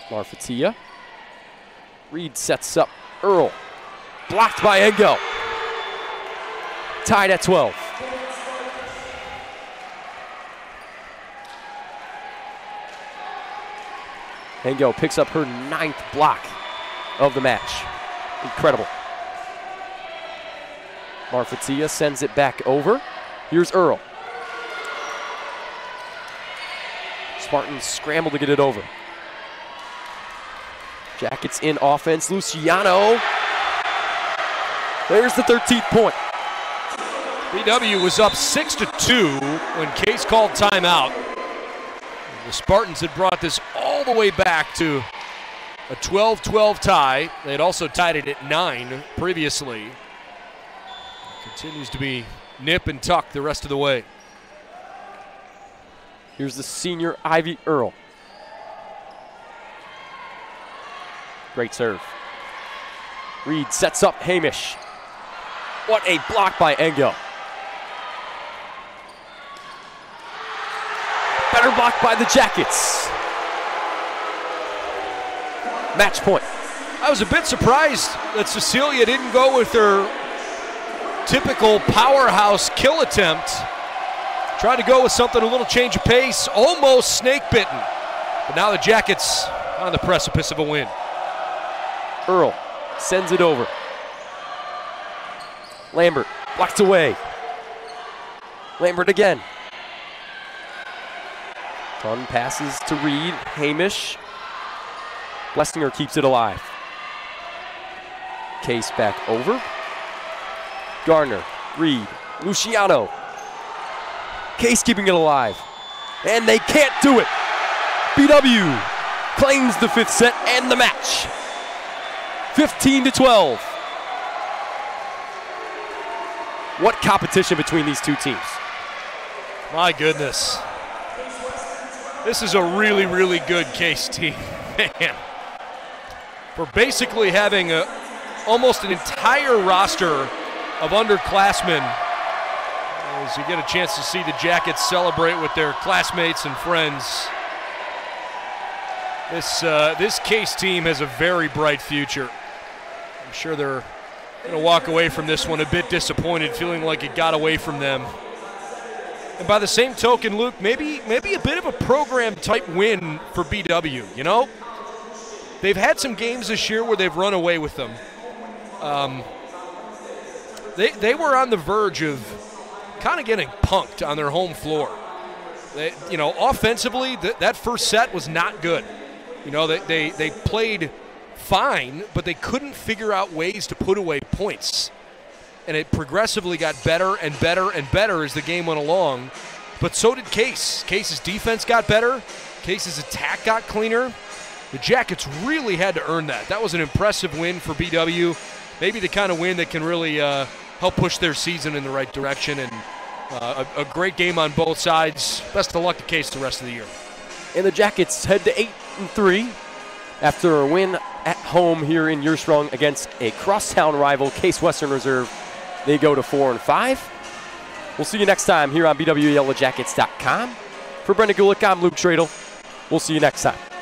Marfatia. Reed sets up Earl. Blocked by Engo. Tied at 12. Engo picks up her 9th block of the match. Incredible. Marfatia sends it back over. Here's Earl. Spartans scramble to get it over. Jackets in offense. Luciano. There's the 13th point. BW was up 6-2 when Case called timeout. The Spartans had brought this all the way back to a 12-12 tie. They had also tied it at 9 previously. Continues to be nip and tuck the rest of the way. Here's the senior Ivy Earl. Great serve. Reed sets up Hamish. What a block by Engo. Better block by the Jackets. Match point. I was a bit surprised that Cecilia didn't go with her typical powerhouse kill attempt. Tried to go with something, a little change of pace, almost snake bitten. But now the Jackets on the precipice of a win. Earl sends it over. Lambert blocked away. Lambert again. Dunn passes to Reed. Hamish. Blessinger keeps it alive. Case back over. Garner, Reed, Luciano. Case keeping it alive. And they can't do it. BW claims the 5th set and the match. 15-12. What competition between these two teams. My goodness. This is a really, really good Case team, man. For basically having almost an entire roster of underclassmen, as you get a chance to see the Jackets celebrate with their classmates and friends. This Case team has a very bright future. I'm sure they're going to walk away from this one a bit disappointed, feeling like it got away from them. And by the same token, Luke, maybe a bit of a program-type win for BW, you know? They've had some games this year where they've run away with them. They were on the verge of kind of getting punked on their home floor. Offensively, that first set was not good. They played fine, but they couldn't figure out ways to put away points. And it progressively got better and better and better as the game went along. But so did Case. Case's defense got better. Case's attack got cleaner. The Jackets really had to earn that. That was an impressive win for BW. Maybe the kind of win that can really help push their season in the right direction. And a great game on both sides. Best of luck to Case the rest of the year. And the Jackets head to 8-3 after a win at home here in Ursprung against a crosstown rival, Case Western Reserve. They go to 4-5. We'll see you next time here on BWYellowJackets.com. For Brendan Gulick, I'm Luke Tradle. We'll see you next time.